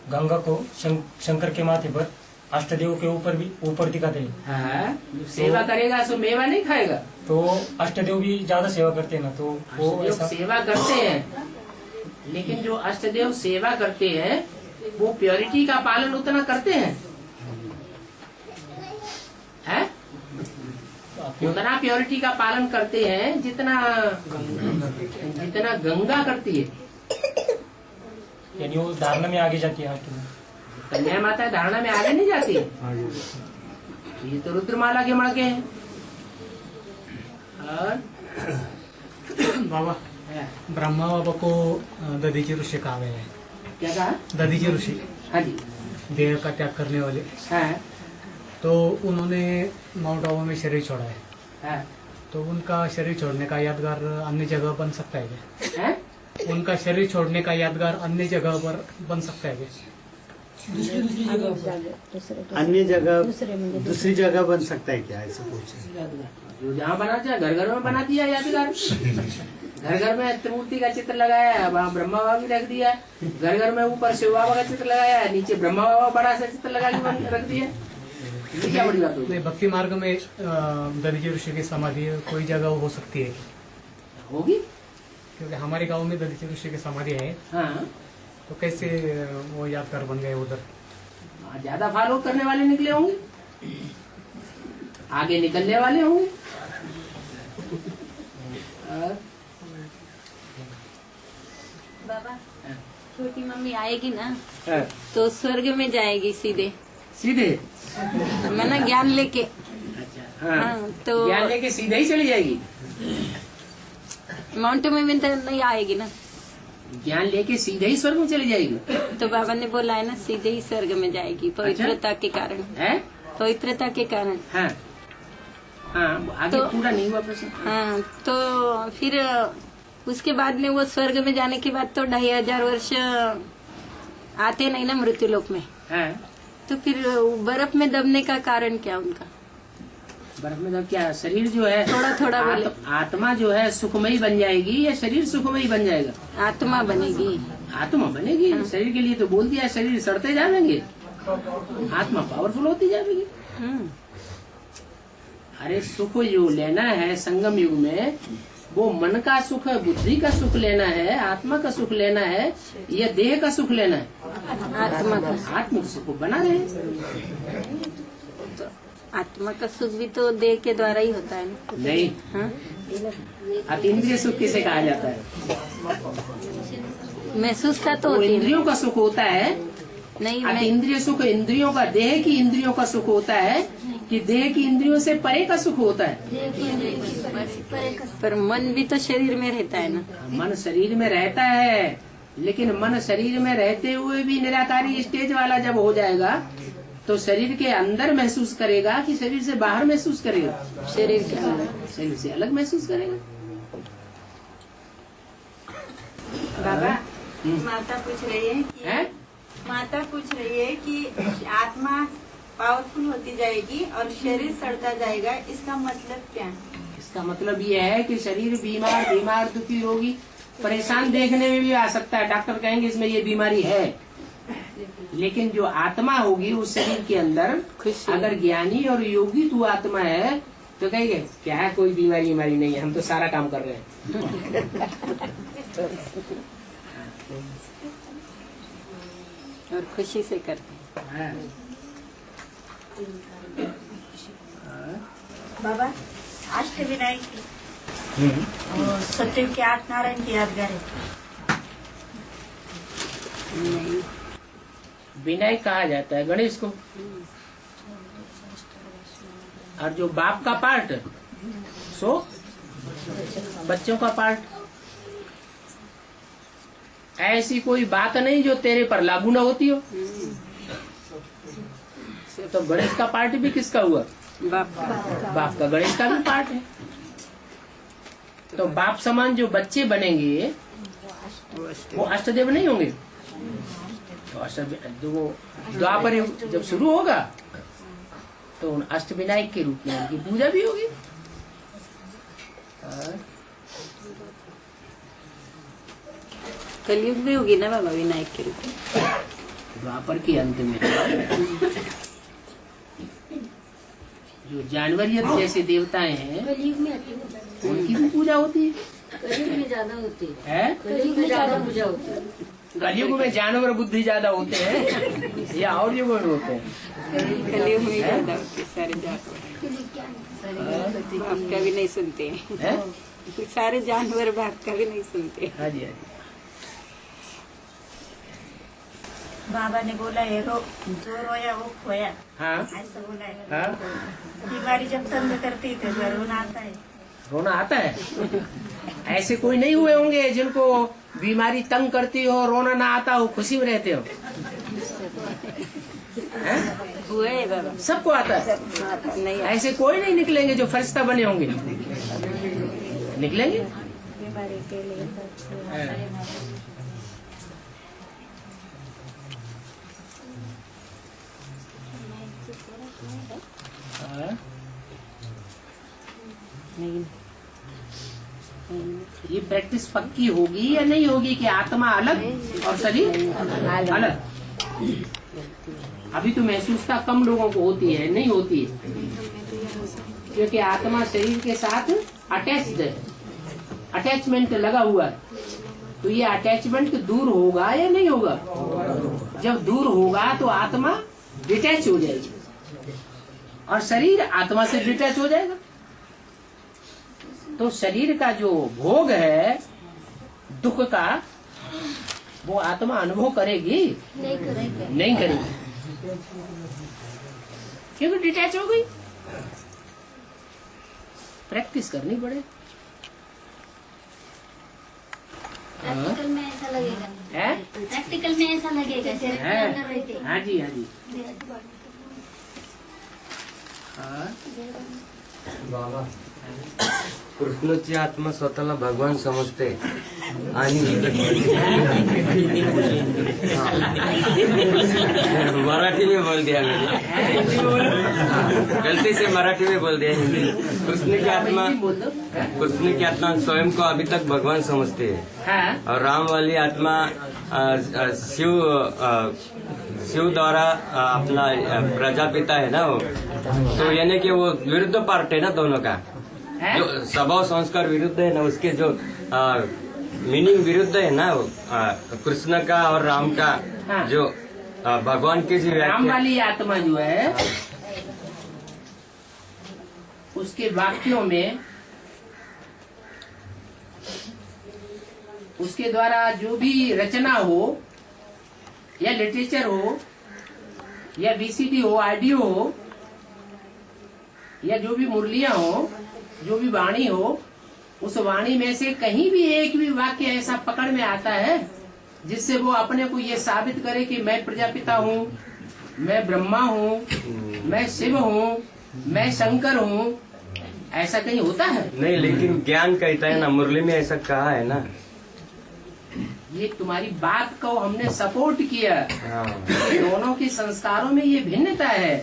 गंगा को शंकर के माथे पर, अष्टदेव के ऊपर भी ऊपर दिखाते हैं। सेवा करेगा सो मेवा नहीं खाएगा। तो अष्टदेव भी ज्यादा सेवा करते हैं ना, तो वो ऐसा सेवा करते हैं, लेकिन जो अष्टदेव सेवा करते हैं वो प्योरिटी का पालन उतना करते हैं, है? उतना प्योरिटी का पालन करते हैं जितना गंगा करती है। यानी वो धारणा में आगे जाती है। कन्या माता धारणा में आगे नहीं जाती है। ये तो रुद्रमाला के मणके हैं। और बाबा, ब्रह्मा बाबा को दधीची ऋषि कहा गया है। क्या कहा? दधीची ऋषि। हाँ जी। देह का त्याग करने वाले। हाँ। तो उन्होंने माउंट आबू में शरीर छोड़ा है। हाँ। तो उनका शरीर छोड़ने का यादगार अन्य जगह बन सकता है क्या? है? उनका शरीर छोड़ने का यादगार अन्य जगह पर बन सकता है क्या? अन्य जगह दूसरी जगह बन सकता है क्या, ऐसे पूछे। जो जहाँ बना चाहे घर घर में बना दिया यादगार। घर घर में त्रिमूर्ति का चित्र लगाया, वहाँ ब्रह्मा बाबा भी रख दिया। घर घर में ऊपर शिव बाबा का चित्र लगाया, नीचे ब्रह्मा बाबा बड़ा सा चित्र लगा के रख दिया। ये क्या बड़ी बात होगी? भक्ति मार्ग में दधीची ऋषि की समाधि कोई जगह हो सकती है, होगी, क्योंकि हमारे गांव में दधीची ऋषि की समाधि है। हाँ। तो कैसे वो यादगार बन गए उधर? ज्यादा फॉलो करने वाले निकले होंगे, आगे निकलने वाले होंगे। बाबा, छोटी मम्मी आएगी ना तो स्वर्ग में जाएगी सीधे सीधे, मैं ना ज्ञान लेके। अच्छा। हाँ। हाँ, तो ज्ञान लेके सीधे ही चली जाएगी। माउंट में तो नहीं आएगी ना, ज्ञान लेके सीधे ही स्वर्ग में चली जाएगी। तो बाबा ने बोला है ना सीधे ही स्वर्ग में जाएगी, पवित्रता के कारण है, पवित्रता के कारण। हाँ। हाँ, आगे तो, पूरा नहीं हुआ प्रश्न। हाँ, तो फिर उसके बाद में वो स्वर्ग में जाने के बाद तो 2500 वर्ष आते नहीं ना मृत्यु लोक में। हाँ। तो फिर बर्फ में दबने का कारण क्या उनका? बर्फ में दब क्या, शरीर जो है थोड़ा बोले। आत्मा जो है सुखमयी बन जाएगी या शरीर सुखमयी बन जाएगा? आत्मा बनेगी। आत्मा बनेगी। हाँ। शरीर के लिए तो बोल दिया, शरीर सड़ते जाएंगे, आत्मा पावरफुल होती जाएगी। अरे सुख जो लेना है संगम युग में, वो मन का सुख, बुद्धि का सुख लेना है, आत्मा का सुख लेना है या देह का सुख लेना है? आत्मा का। आत्मा का सुख बना रहे। तो आत्मा का सुख भी तो देह के द्वारा ही होता है ना? नहीं। हाँ? अतीन्द्रिय सुख किसे कहा जाता है? महसूस का तो इंद्रियों का सुख होता है। नहीं, अतीन्द्रिय सुख इंद्रियों का, देह की इंद्रियों का सुख होता है कि देह की इंद्रियों से परे का सुख होता है? पर मन भी तो शरीर में रहता है ना। मन शरीर में रहता है, लेकिन मन शरीर में रहते हुए भी निराकारी स्टेज वाला जब हो जाएगा तो शरीर के अंदर महसूस करेगा कि शरीर से बाहर महसूस करेगा? शरीर के अंदर, शरीर से अलग महसूस करेगा। बाबा, माता पूछ रही है कि आत्मा पावरफुल होती जाएगी और शरीर सड़ता जाएगा, इसका मतलब क्या है? इसका मतलब ये है कि शरीर बीमार दुखी रोगी परेशान देखने में भी आ सकता है। डॉक्टर कहेंगे इसमें ये बीमारी है, लेकिन जो आत्मा होगी उस शरीर के अंदर, अगर ज्ञानी और योगी तू आत्मा है तो कहेंगे क्या है, कोई बीमारी नहीं है, हम तो सारा काम कर रहे हैं। और खुशी से करते हैं। बाबा, अष्टविनायक और सत्यव के 8 नारायण की यादगार है। विनायक कहा जाता है गणेश को, और जो बाप का पार्ट सो बच्चों का पार्ट। ऐसी कोई बात नहीं जो तेरे पर लागू ना होती हो। तो गणेश का पार्ट भी किसका हुआ? बाप का। गणेश का भी पार्ट है। तो बाप समान जो बच्चे बनेंगे वो अष्टदेव नहीं होंगे। तो वो द्वापर युग जब शुरू होगा तो उन अष्टविनायक के रूप में उनकी पूजा भी होगी। कलयुग भी होगी ना बाबा विनायक के रूप में, द्वापर के अंत में। जो जानवरियत जैसे देवताएं हैं उनकी भी पूजा होती है। कलयुग में ज्यादा होती है। कलयुग में ज्यादा पूजा होती है। कलयुग में जानवर बुद्धि ज्यादा होते हैं या और युगों में होते हैं? कलयुग में ज्यादा होते हैं सारे जानवर। बाप का भी नहीं सुनते हैं। सारे जानवर बाप का भी नहीं सुनते। हाँ जी, हाँ जी। बाबा ने बोला है जो रोया वो खोया। हाँ, ऐसा बोला है। हाँ। बीमारी जब तंग करती है तो रोना आता है। रोना आता है? ऐसे कोई नहीं हुए होंगे जिनको बीमारी तंग करती हो, रोना ना आता हो, खुशी में रहते हो? हुए है बाबा, सबको आता है। नहीं ऐसे कोई नहीं निकलेंगे जो फरिश्ता बने होंगे। निकलेंगे? बीमारी के लिए ये प्रैक्टिस पक्की होगी या नहीं होगी कि आत्मा अलग और शरीर अलग? अभी तो महसूसता कम लोगों को होती है, नहीं होती है, क्योंकि आत्मा शरीर के साथ अटैच्ड है, अटैचमेंट लगा हुआ है। तो ये अटैचमेंट दूर होगा या नहीं होगा? जब दूर होगा तो आत्मा डिटैच हो जाएगी और शरीर आत्मा से डिटैच हो जाएगा। तो शरीर का जो भोग है दुख का, वो आत्मा अनुभव करेगी? नहीं करेगी, क्योंकि डिटैच हो गई। प्रैक्टिस करनी पड़े। प्रैक्टिकल में ऐसा लगेगा है? प्रैक्टिकल में ऐसा लगेगा शरीर के अंदर रहते। हाँ जी, हाँ जी। हाँ। बाबा, कृष्णाची आत्मा स्वतःला भगवान समजते आणि मराठी में बोल दिया मैंने, गलती से मराठी में बोल दिया हिंदी। कृष्ण की आत्मा स्वयं को अभी तक भगवान समझती है और राम वाली आत्मा शिव द्वारा अपना प्रजापिता है ना वो, तो यानी कि वो विरुद्ध पार्ट है ना दोनों का। जो स्वभाव संस्कार विरुद्ध है ना, उसके जो मीनिंग विरुद्ध है ना, कृष्ण का और राम का। जो भगवान की जो राम वाली आत्मा जो है उसके वाक्यों में, उसके द्वारा जो भी रचना हो या लिटरेचर हो या वीसीडी हो, ऑडियो हो, या जो भी मुरलियां हो, जो भी वाणी हो, उस वाणी में से कहीं भी एक भी वाक्य ऐसा पकड़ में आता है जिससे वो अपने को ये साबित करे कि मैं प्रजापिता हूँ, मैं ब्रह्मा हूँ, मैं शिव हूँ, मैं शंकर हूँ, ऐसा कहीं होता है? नहीं, लेकिन ज्ञान कहता है ना, मुरली में ऐसा कहा है ना। ये तुम्हारी बात को हमने सपोर्ट किया। दोनों के संस्कारों में ये भिन्नता है।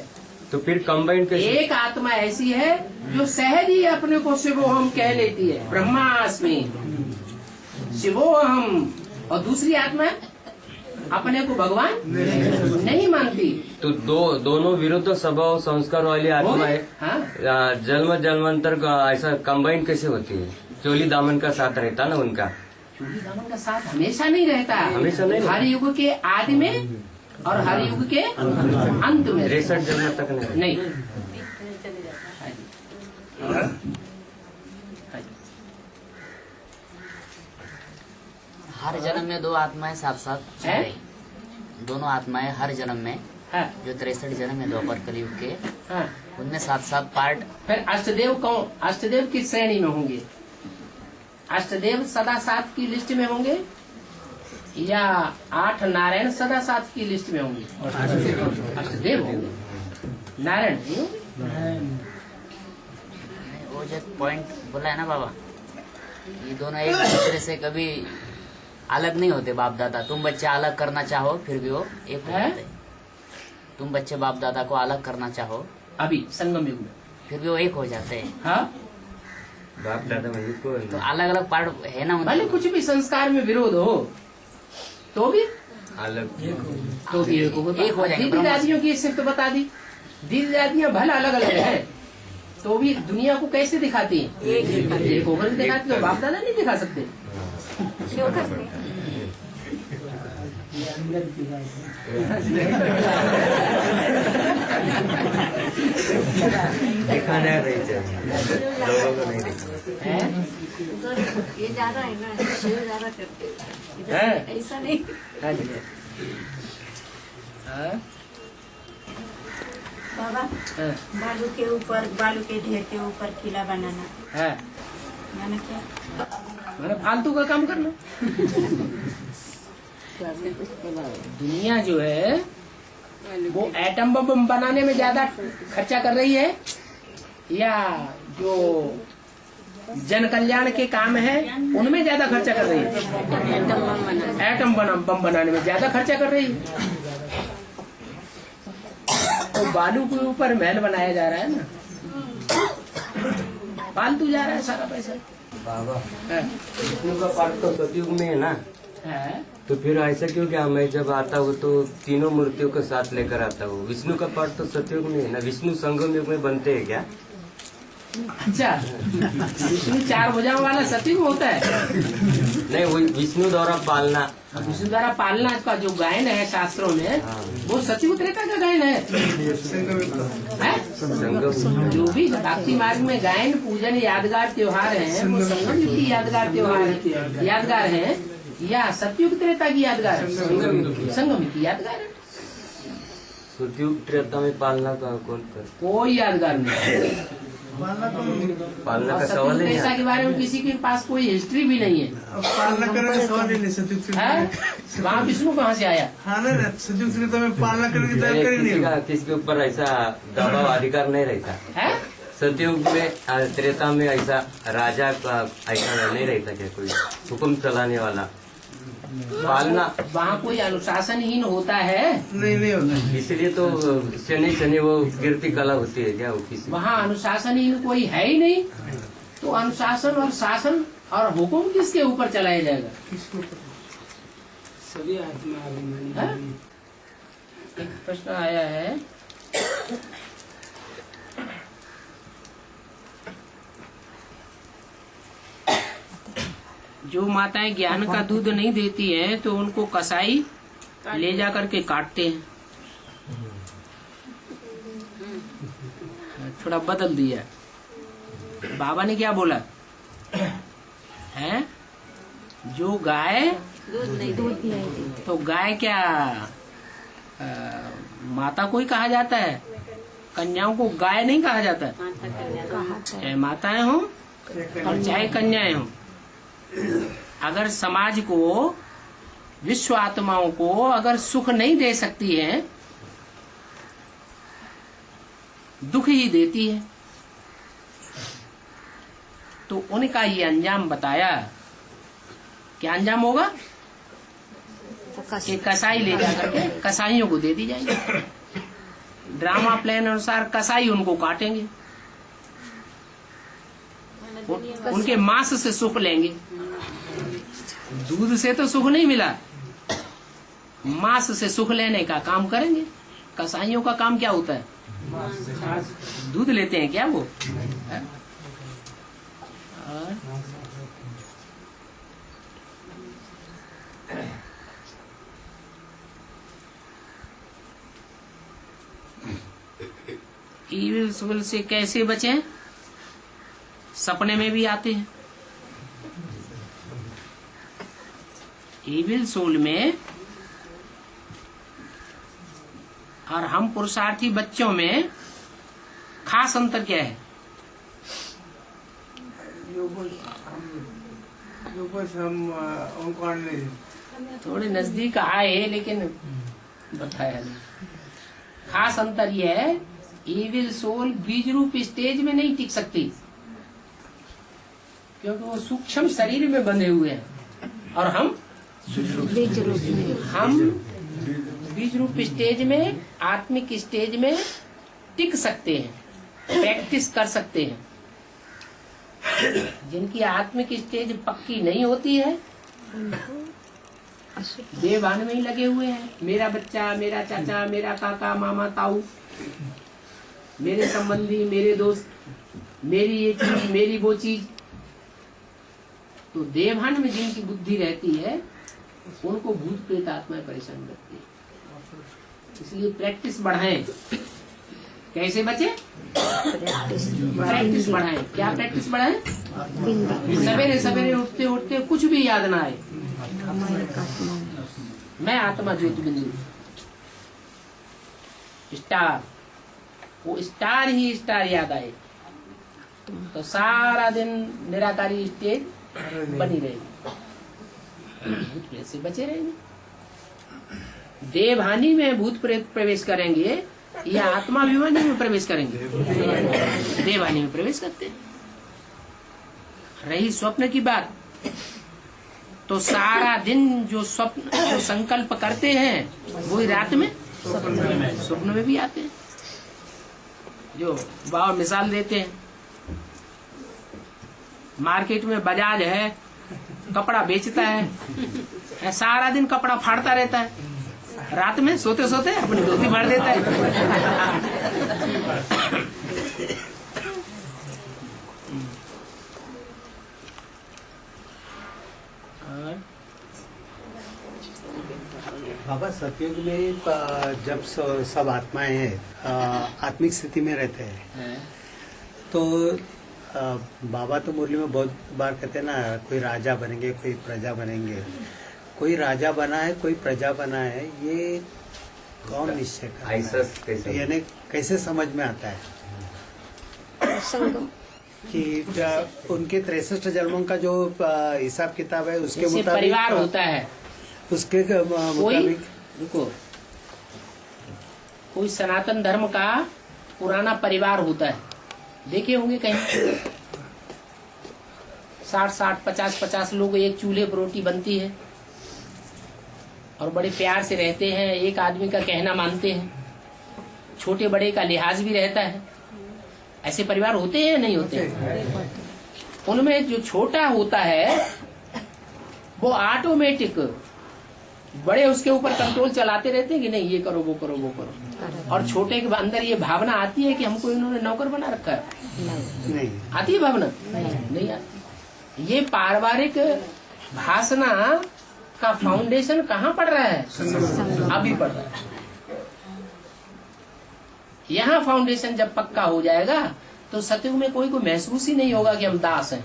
तो फिर कंबाइन कैसे? एक आत्मा ऐसी है जो सहज ही अपने को शिवोहम कह लेती है, ब्रह्मास्मि शिवोहम, और दूसरी आत्मा अपने को भगवान नहीं मानती। तो दोनों विरुद्ध स्वभाव संस्कार वाली आत्मा है। हाँ? जन्म जन्मांतर का ऐसा कंबाइन कैसे होती है? चोली दामन का साथ रहता ना उनका। चोली दामन का साथ हमेशा नहीं रहता, हमेशा नहीं। हर युग के आदि में और हर युग के अंत में, 63 जन्म तक नहीं। हर जन्म में दो आत्माएं साथ साथ चल रही, दोनों आत्माएं हर जन्म में जो 63 जन्म है द्वापर कलयुग के, उनमें साथ साथ पार्ट। फिर अष्टदेव कौन? अष्टदेव किस श्रेणी में होंगे? अष्टदेव सदा साथ की लिस्ट में होंगे या 8 नारायण सदा साथ की लिस्ट में होंगे। अष्टदेव नारायण वो जो पॉइंट बोला है ना बाबा, ये दोनों एक दूसरे से कभी अलग नहीं होते बाप दादा। तुम बच्चे अलग करना चाहो फिर भी वो एक हो जाते। तुम बच्चे बाप दादा को अलग करना चाहो अभी संगम युग में फिर भी वो एक हो जाते हैं। हाँ बाप दादा वही को तो अलग अलग पार्ट है ना भले कुछ भी संस्कार में विरोध हो तो भी अलग तो भी एक हो जाएंगे। दीदी दादियों की सिर्फ तो बता दी, दीदी दादियाँ भले अलग अलग है तो भी दुनिया को कैसे दिखाती है? एक होकर दिखाती है। बाप दादा नहीं दिखा सकते। दिखाना नहीं लोगों को नहीं ये ज्यादा है ना, ये ज्यादा करते हैं। ऐसा नहीं। बाबा बालू के ऊपर, बालू के ढेर के ऊपर किला बनाना है मैंने क्या, मैंने फालतू का काम करना। दुनिया जो है वो एटम बम बनाने में ज्यादा खर्चा कर रही है या जो जन कल्याण के काम है उनमें ज्यादा खर्चा कर रही है? एटम बम बनाने में ज्यादा खर्चा कर रही है। तो बालू के ऊपर महल बनाया जा रहा है ना, फालतू जा रहा है सारा पैसा। बाबा विष्णु का पाठ तो सतयुग में है ना, तो फिर ऐसा क्यों क्या मैं जब आता हूँ तो तीनों मूर्तियों को साथ लेकर आता हूँ? विष्णु का पाठ तो सतयुग में है ना, विष्णु संगम युग में बनते हैं क्या? अच्छा विष्णु 4 भुजाओं वाला सतयुग होता है? नहीं, वो विष्णु द्वारा पालना, विष्णु द्वारा पालना का जो गायन है शास्त्रों में वो सतयुग त्रेता का गायन है। जो भी भक्ति मार्ग में गायन पूजन यादगार त्योहार है वो संगम युग की यादगार त्योहार यादगार है या सतयुग त्रेता की यादगार? संगम की यादगार है। सतयुग त्रेता में पालना का कौन कर? कोई यादगार नहीं। पालना का सवाल है। त्रेता के बारे में किसी के पास कोई हिस्ट्री भी नहीं है। पालना करने का सवाल ही नहीं। सतयुग वहाँ विष्णु कहाँ से आया? हाँ ना, सतयुग त्रेता में पालना करने की जानकारी नहीं। किसी के ऊपर ऐसा दबाव अधिकार नहीं रहता है। सतयुग में त्रेता में ऐसा राजा का ऐसा नहीं रहता क्या कोई हुक्म चलाने वाला? पालना वहाँ कोई अनुशासनहीन होता है? नहीं होता। इसलिए तो शनि वो कीर्ति कला होती है क्या वो किसी? वहाँ अनुशासनहीन कोई है ही नहीं, तो अनुशासन और शासन और हुक्म किसके ऊपर चलाया जाएगा? सभी आत्मा एक प्रश्न आया है, जो माताएं ज्ञान का दूध नहीं देती हैं तो उनको कसाई ले जा करके काटते हैं। थोड़ा बदल दिया। बाबा ने क्या बोला है? जो गाय दूध नहीं तो गाय क्या माता को ही कहा जाता है? कन्याओं को गाय नहीं कहा जाता है। चाहे माताएं हो और चाहे कन्याएं हो, अगर समाज को, विश्व आत्माओं को अगर सुख नहीं दे सकती है, दुख ही देती है, तो उनका ये अंजाम बताया। क्या अंजाम होगा? कि कसाई ले जाकर के कसाईयों को दे दी जाएगी। ड्रामा प्लान अनुसार कसाई उनको काटेंगे, उनके मांस से सुख लेंगे। दूध से तो सुख नहीं मिला, मांस से सुख लेने का काम करेंगे। कसाईयों का काम क्या होता है? दूध लेते हैं क्या वो? ईविल सोल से कैसे बचें? सपने में भी आते हैं। ईविल सोल में और हम पुरुषार्थी बच्चों में खास अंतर क्या है? जो कुछ हम ओंकार ने थोड़े नजदीक आए लेकिन बताया नहीं। खास अंतर यह है, इविल सोल बीज रूप स्टेज में नहीं टिक सकती, क्योंकि वो सूक्ष्म शरीर में बंधे हुए हैं और हम बीज रूप स्टेज में, आत्मिक स्टेज में टिक सकते हैं, प्रैक्टिस कर सकते हैं। जिनकी आत्मिक स्टेज पक्की नहीं होती है, देवान में ही लगे हुए हैं। मेरा बच्चा, मेरा चाचा, मेरा काका, मामा, ताऊ, मेरे संबंधी, मेरे दोस्त, मेरी ये चीज, मेरी वो चीज। तो देवान में जिनकी बुद्धि रहती है उनको भूत प्रेत आत्माएं परेशान करती है। इसलिए प्रैक्टिस बढ़ाएं। कैसे बचे? प्रैक्टिस बढ़ाएं। क्या प्रैक्टिस बढ़ाएं? सवेरे सवेरे उठते उठते कुछ भी याद ना आए, मैं आत्मा ज्योति बिंदु स्टार, वो स्टार ही स्टार याद आए तो सारा दिन निराकारी स्टेज बनी रहेगी, भूत प्रेत से बचे रहेंगे। देवहानि में भूत प्रेत प्रवेश करेंगे या आत्माभिमानी में प्रवेश करेंगे? देवहानि में प्रवेश करते हैं। रही स्वप्न की बात, तो सारा दिन जो स्वप्न, जो संकल्प करते हैं वही रात में स्वप्न में भी आते हैं। जो बाबा मिसाल देते हैं, मार्केट में बजाज है, कपड़ा बेचता है, सारा दिन कपड़ा फाड़ता रहता है, रात में सोते सोते अपनी धोती फाड़ देता है। बाबा सतयुग में जब सब आत्माएं हैं आत्मिक स्थिति में रहते हैं, तो बाबा तो मुरली में बहुत बार कहते हैं ना, कोई राजा बनेंगे, कोई प्रजा बनेंगे। कोई राजा बना है, कोई प्रजा बना है, ये कौन निश्चय करता है? यानी कैसे समझ में आता है कि उनके 63 जन्मों का जो हिसाब किताब है उसके मुताबिक परिवार होता है, उसके मुताबिक रुको, कोई सनातन धर्म का पुराना परिवार होता है, देखे होंगे कहीं 60-60, 50-50 लोग एक चूल्हे पर रोटी बनती है और बड़े प्यार से रहते हैं, एक आदमी का कहना मानते हैं, छोटे बड़े का लिहाज भी रहता है। ऐसे परिवार होते हैं या नहीं होते हैं? उनमें जो छोटा होता है वो ऑटोमेटिक बड़े उसके ऊपर कंट्रोल चलाते रहते हैं कि नहीं ये करो, वो करो, वो करो, और छोटे के अंदर ये भावना आती है कि हमको इन्होंने नौकर बना रखा है। नहीं आती है भावना? नहीं आती। ये पारिवारिक भाषणा का फाउंडेशन कहाँ पड़ रहा है? अभी पड़ रहा है। यहाँ फाउंडेशन जब पक्का हो जाएगा तो सतयुग में कोई को महसूस ही नहीं होगा कि हम दास हैं।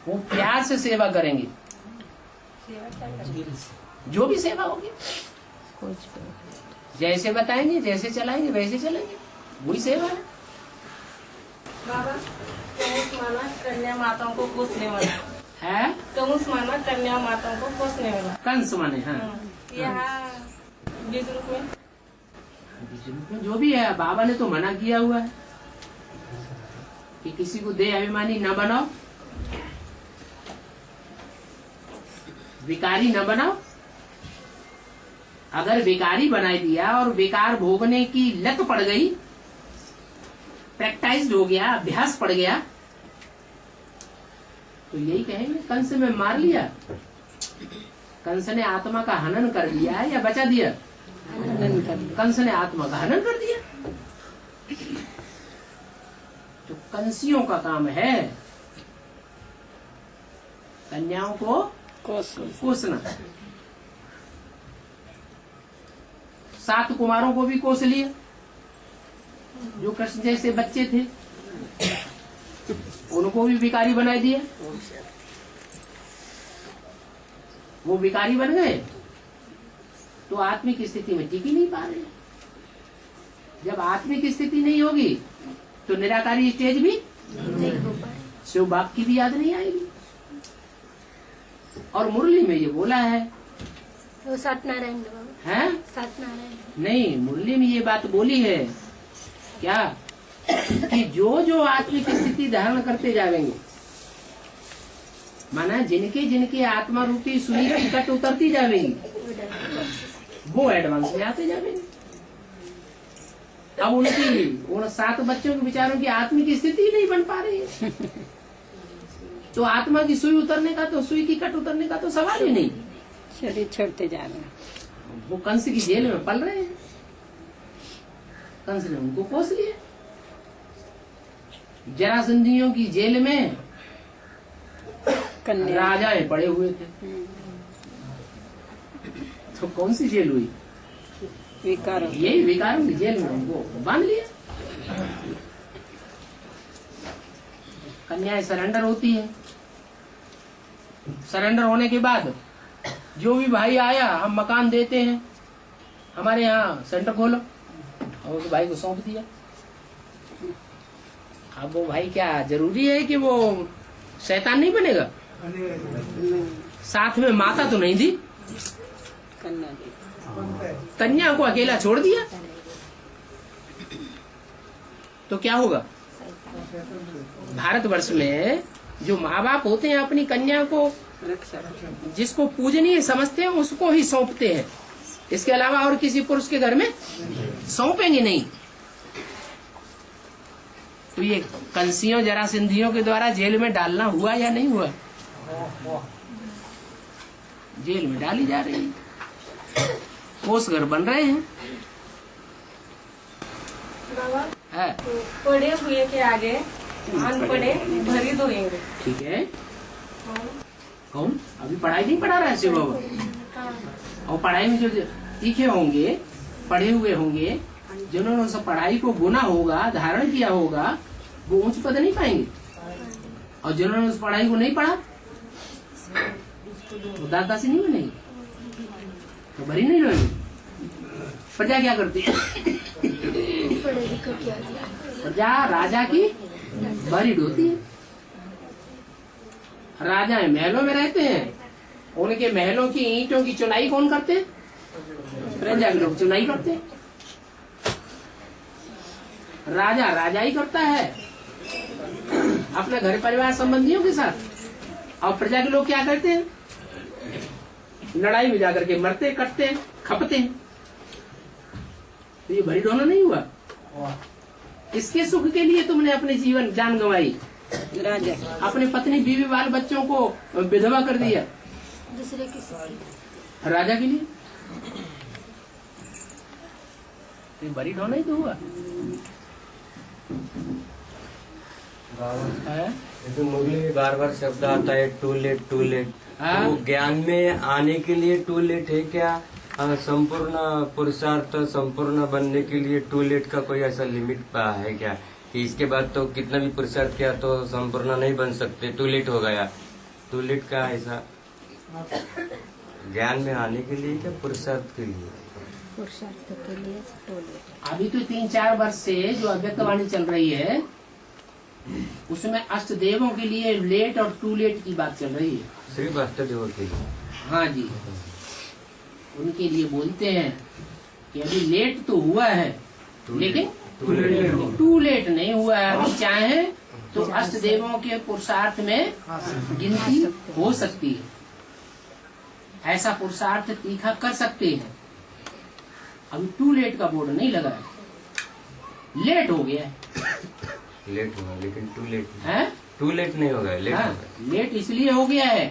वो प्यार से सेवा करेंगे, जो भी सेवा होगी, जैसे बताएंगे, जैसे चलाएंगे वैसे चलेंगे, वही सेवा है। बाबा कंस माना कन्या माताओं को कोसने वाला है, कंस माना कन्या माताओं को कोसने वाला, कंस माने हाँ, यहाँ बीज रूप में जो भी है बाबा ने तो मना किया हुआ है कि किसी को दे अभिमानी न बनाओ, विकारी न बनाओ। अगर विकारी बना दिया और विकार भोगने की लत पड़ गई, प्रैक्टाइज्ड हो गया, अभ्यास पड़ गया, तो यही कहेंगे कंस में मार लिया। कंस ने आत्मा का हनन कर दिया या बचा दिया? कंस ने आत्मा का हनन कर दिया। तो कंसियों का काम है कन्याओं को कोसना। 7 कुमारों को भी कोस लिया, जो कृष्ण जैसे बच्चे थे उनको भी भिखारी बना दिया। वो भिखारी बन गए तो आत्मिक स्थिति में टिक ही नहीं पा रहे। जब आत्मिक स्थिति नहीं होगी तो निराकारी स्टेज भी नहीं हो पाए, शिव बाप की भी याद नहीं आएगी। और मुरली में ये बोला है। वो सत्यनारायण बाबा हैं? सत्यनारायण नहीं, मुरली में ये बात बोली है क्या कि जो जो आत्मिक स्थिति धारण करते जाएंगे, माना जिनके जिनके आत्मा रूपी सुई की कट उतरती जाएगी, वो एडवांस में आते जाएंगे। अब उन 7 बच्चों के बेचारों की आत्मिक स्थिति नहीं बन पा रही है, तो आत्मा की सुई उतरने का, तो सुई की कट उतरने का तो सवाल ही नहीं। शरीर छोड़ते जा रहे हैं। वो कंस की जेल में पल रहे हैं, कंस ने उनको कोस लिया। जरासंधियों की जेल में राजाएं पड़े हुए थे, तो कौन सी जेल हुई? विकारों, यही विकारों की जेल में उनको बांध लिया। कन्याएं सरेंडर होती है, सरेंडर होने के बाद जो भी भाई आया हम मकान देते हैं, हमारे यहाँ सेंटर खोलो, और उस भाई को सौंप दिया। अब वो भाई क्या जरूरी है कि वो शैतान नहीं बनेगा? साथ में माता तो नहीं दी, कन्या को अकेला छोड़ दिया, तो क्या होगा? भारतवर्ष में जो माँ बाप होते हैं अपनी कन्या को, जिसको पूजनीय समझते हैं उसको ही सौंपते हैं, इसके अलावा और किसी पुरुष के घर में सौंपेंगे नहीं। तो ये कंसियों जरासंधियों के द्वारा जेल में डालना हुआ या नहीं हुआ? जेल में डाली जा रही है, कोस घर बन रहे हैं। बाबा पढ़े हुए के आगे अनपढ़े भरी दोएंगे। ठीक है, कौन अभी पढ़ाई नहीं पढ़ा रहा है शिव बाबा? और पढ़ाई में जो सीखे होंगे, पढ़े हुए होंगे, जिन्होंने उस पढ़ाई को गुना होगा, धारण किया होगा, वो उच्च पद नहीं पाएंगे। और जिन्होंने उस पढ़ाई को नहीं पढ़ा, वो दादा से नहीं बनेंगे, तो भरी नहीं रहेंगे। प्रजा क्या करती है? प्रजा राजा की भरी ढोती है। राजा महलों में रहते हैं, उनके महलों की ईंटों की चुनाई कौन करते हैं? प्रजा के लोग चुनाई करते हैं। राजा राजा ही करता है अपने घर परिवार संबंधियों के साथ, और प्रजा के लोग क्या करते हैं? लड़ाई में जाकर के मरते, कटते, खपते हैं। तो ये भरी ढोना नहीं हुआ? इसके सुख के लिए तुमने अपने जीवन जान गंवाई, राजा अपने पत्नी बीवी बाल बच्चों को विधवा कर दिया दूसरे किसी राजा के लिए। ये बड़ी ढोना ही तो हुआ है। तो मुरली में बार बार शब्द आता है टू लेट टू लेट। तो ज्ञान में आने के लिए टू लेट है क्या? संपूर्ण पुरुषार्थ संपूर्ण बनने के लिए टू लेट का कोई ऐसा लिमिट है क्या कि इसके बाद तो कितना भी पुरुषार्थ किया तो संपूर्ण नहीं बन सकते, टू लेट हो गया? टू लेट का ऐसा ज्ञान में आने के लिए क्या पुरुषार्थ के लिए? पुरुषार्थ के लिए टू लेट। अभी तो 3-4 वर्ष से जो अव्यक्तवाणी चल रही है उसमें अष्ट देवों के लिए लेट और टू लेट की बात चल रही है। सिर्फ अष्ट देवों के लिए? हाँ जी, उनके लिए बोलते हैं कि अभी लेट तो हुआ है लेकिन टू लेट नहीं हुआ है। अभी चाहे तो अष्ट देवों के पुरुषार्थ में गिनती हो सकती है, ऐसा पुरुषार्थ तीखा कर सकते हैं। अभी टू लेट का बोर्ड नहीं लगा है, लेट हो गया है। लेट हुआ लेकिन टू लेट है, टू लेट नहीं होगा, लेट हाँ, होगा। लेट इसलिए हो गया है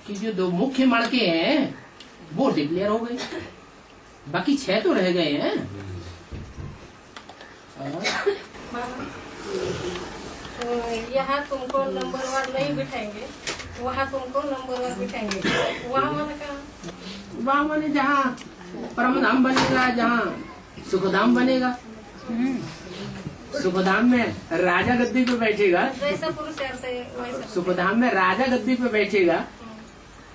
कि जो 2 मुख्य मणके हैं वो डिक्लेयर हो गए, बाकी 6 तो रह गए हैं। यहाँ तुमको नंबरवार नहीं बिठाएंगे, वहाँ तुमको नंबरवार बिठाएंगे। वहाँ माने कहाँ? वहाँ माने जहाँ परम धाम बनेगा, जहाँ सुखधाम बनेगा। सुखधाम में राजा गद्दी पे बैठेगा, जैसा पुरुष ऐसे वैसा। सुखधाम में राजा गद्दी पे बैठेगा,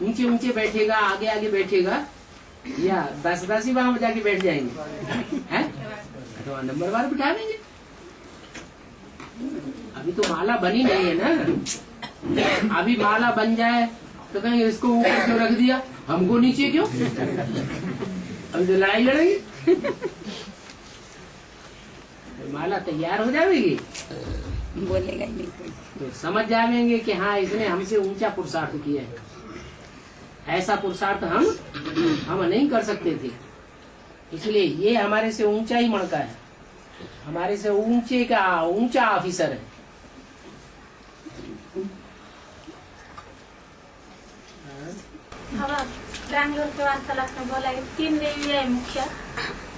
ऊंचे ऊंचे बैठेगा, आगे आगे बैठेगा, या 10 ही वहां जाके बैठ जाएंगे हैं? तो नंबरवार बिठा देंगे। अभी तो माला बनी नहीं है ना, अभी माला बन जाए तो कहेंगे इसको ऊपर क्यों रख दिया, हमको नीचे क्यों? अभी तो लड़ाई लड़ेगी। माला तैयार हो जाएगी, बोलेगा ही नहीं कोई। तो समझ जाएंगे कि हाँ इसने हमसे ऊंचा पुरुषार्थ किया है, ऐसा पुरुषार्थ हम नहीं कर सकते थे, इसलिए ये हमारे से ऊंचा ही मणका है, हमारे से ऊंचे का ऊंचा ऑफिसर है। हवा बैंगलोर के वार्तालाप में बोला 3 देवी है मुख्य,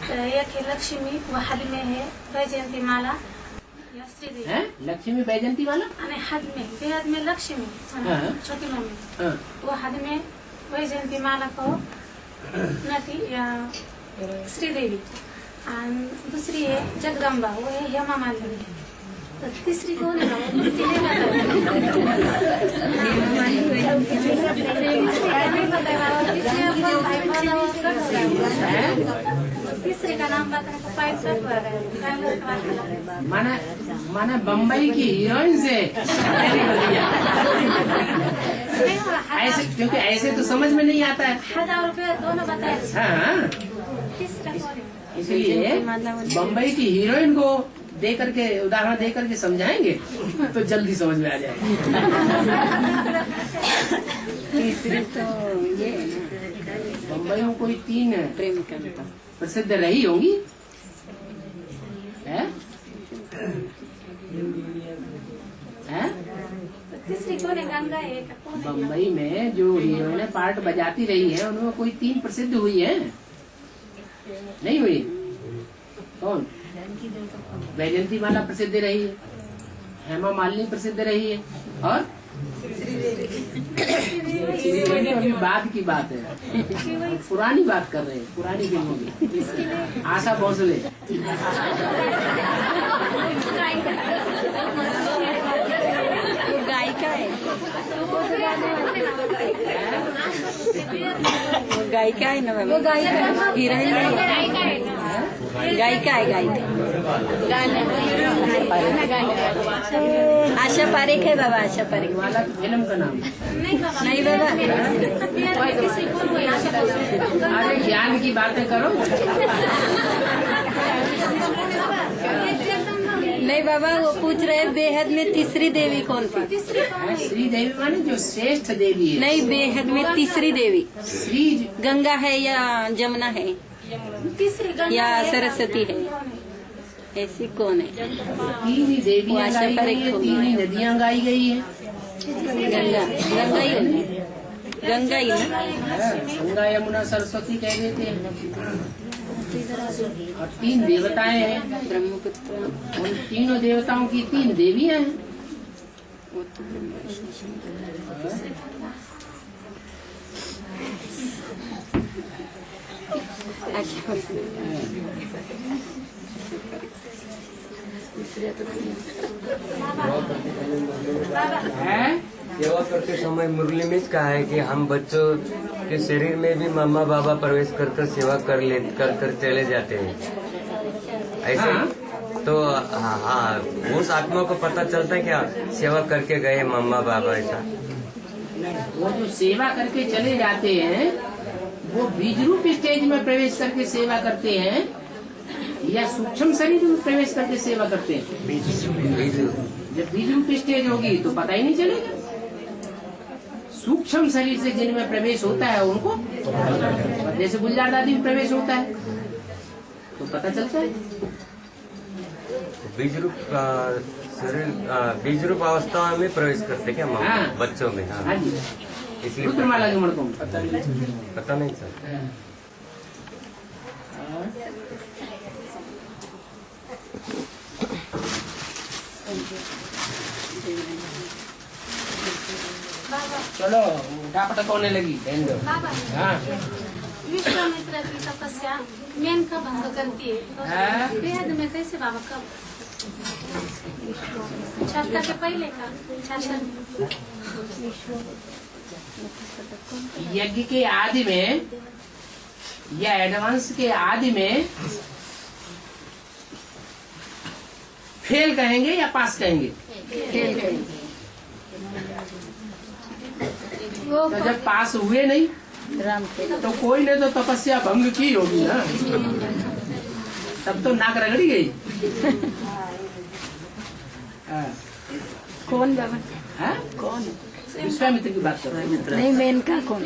तो एक है लक्ष्मी, वो हद में है वैजयंती माला या श्री देवी है। लक्ष्मी वैजयंती माला हद में, बेहद में लक्ष्मी छोटी मम्मी, वो हद में वैजयंती माला को नटी या श्री देवी, दूसरी है जगदम्बा, वो है हेमा मालिनी, तो तीसरी कौन है? तीसरे का नाम माना बम्बई की हीरोइन से ऐसे, क्योंकि ऐसे तो समझ में नहीं आता है। 1000 रुपये दोनों बताए। हाँ, तीसरा कौन है? इसलिए बम्बई की हीरोइन को दे करके उदाहरण दे करके समझाएंगे तो जल्दी समझ में आ जाएगा। तीसरी तो ये बम्बई में कोई 3 प्रेमिका प्रसिद्ध रही होंगी, है? है? तीसरी कौन है? गंगा है? बम्बई में जो हीरोइन पार्ट बजाती रही है उनमें कोई 3 प्रसिद्ध हुई है, नहीं हुई? कौन? वैजयंती माला प्रसिद्ध रही है, हेमा मालिनी प्रसिद्ध रही है, और अभी बाद की बात है, पुरानी बात कर रहे हैं, पुरानी फिल्मों की। आशा भोसले, गायिका है, गायिका है ना वो गायिका, हीरोइन नहीं, गायिका है, गायिका। आशा पारेख है बाबा, आशा पारेख वाला फिल्म का नाम नहीं बाबा। अरे ज्ञान की बातें करो। नहीं बाबा, वो पूछ रहे बेहद में तीसरी देवी कौन थी? श्री देवी माने जो श्रेष्ठ देवी है। नहीं, बेहद में तीसरी देवी श्री गंगा है या जमुना है या सरस्वती है, ऐसी कौन है? 3 देवियां गाई गई है, 3 नदियां गाई गई है। गंगा, गंगा ही होगी, गंगा ही ना। गंगा यमुना सरस्वती कह देते हैं। और 3 देवताएं हैं, ब्रह्मपुत्र। उन तीनों देवताओं की 3 देवियां हैं। सेवा करते समय मुरली में कहा है कि हम बच्चों के शरीर में भी मम्मा बाबा प्रवेश कर सेवा कर चले जाते हैं, ऐसे तो हाँ, उस आत्मा को पता चलता है क्या सेवा करके गए मम्मा बाबा, ऐसा? वो जो सेवा करके चले जाते हैं वो बीज रूप स्टेज में प्रवेश करके सेवा करते हैं या सूक्ष्म शरीर में प्रवेश करके सेवा करते हैं? जब बीज रूप स्टेज होगी तो पता ही नहीं चलेगा। सूक्ष्म शरीर से जिनमें प्रवेश होता है उनको, जैसे गुलजार दादी में प्रवेश होता है तो पता चलता है। बीज रूप शरीर, बीज रूप अवस्था में प्रवेश करते क्या मामा? हाँ। बच्चों में? हाँ, इसलिए रुद्रमाला के मणकों में पता नहीं सर। चलो उठापटक होने लगी। बाबा, हाँ, विश्वामित्र की तपस्या मेन का भंग करती है, तो बेहद में कैसे बाबा कब? छात्रा के पहले का छात्रा यज्ञ के आदि में या एडवांस के आदि में फेल कहेंगे या पास कहेंगे? फेल कहेंगे। तो जब पास हुए नहीं तो कोई ने तो तपस्या भंग की होगी ना, तब तो नाक रगड़ी गई। कौन बाबा? हाँ? कौन? विश्वामित्र की बात कर रहे हैं। नहीं, मेन का कौन?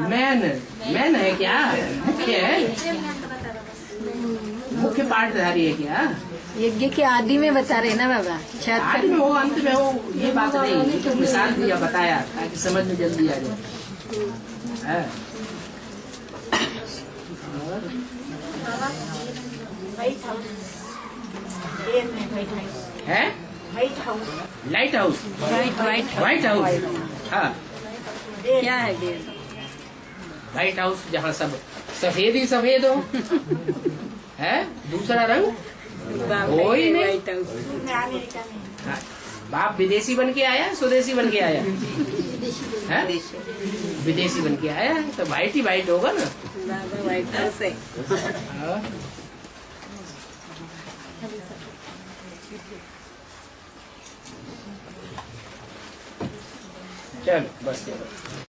मैन है क्या? मुख्य है, मुख्य पाठधारी है क्या? यज्ञ के आदि में बता रहे ना बाबा, आदि में हो, अंत में हो, ये बात नहीं, ये तो मिसाल दिया, बताया ताकि समझ में जल्दी आ जाए। व्हाइट हाउस है, white house, light house, white house, हाँ क्या है ये? व्हाइट हाउस जहाँ सब सफेद ही सफेद हो, है दूसरा रंग कोई नहीं। अमेरिका में। हाँ, बाप विदेशी बन के आया, स्वदेशी बन के आया है, विदेशी बन के आया है, तो व्हाइट ही व्हाइट होगा ना। बाबा व्हाइट हाउस है। हाँ। चलो बस।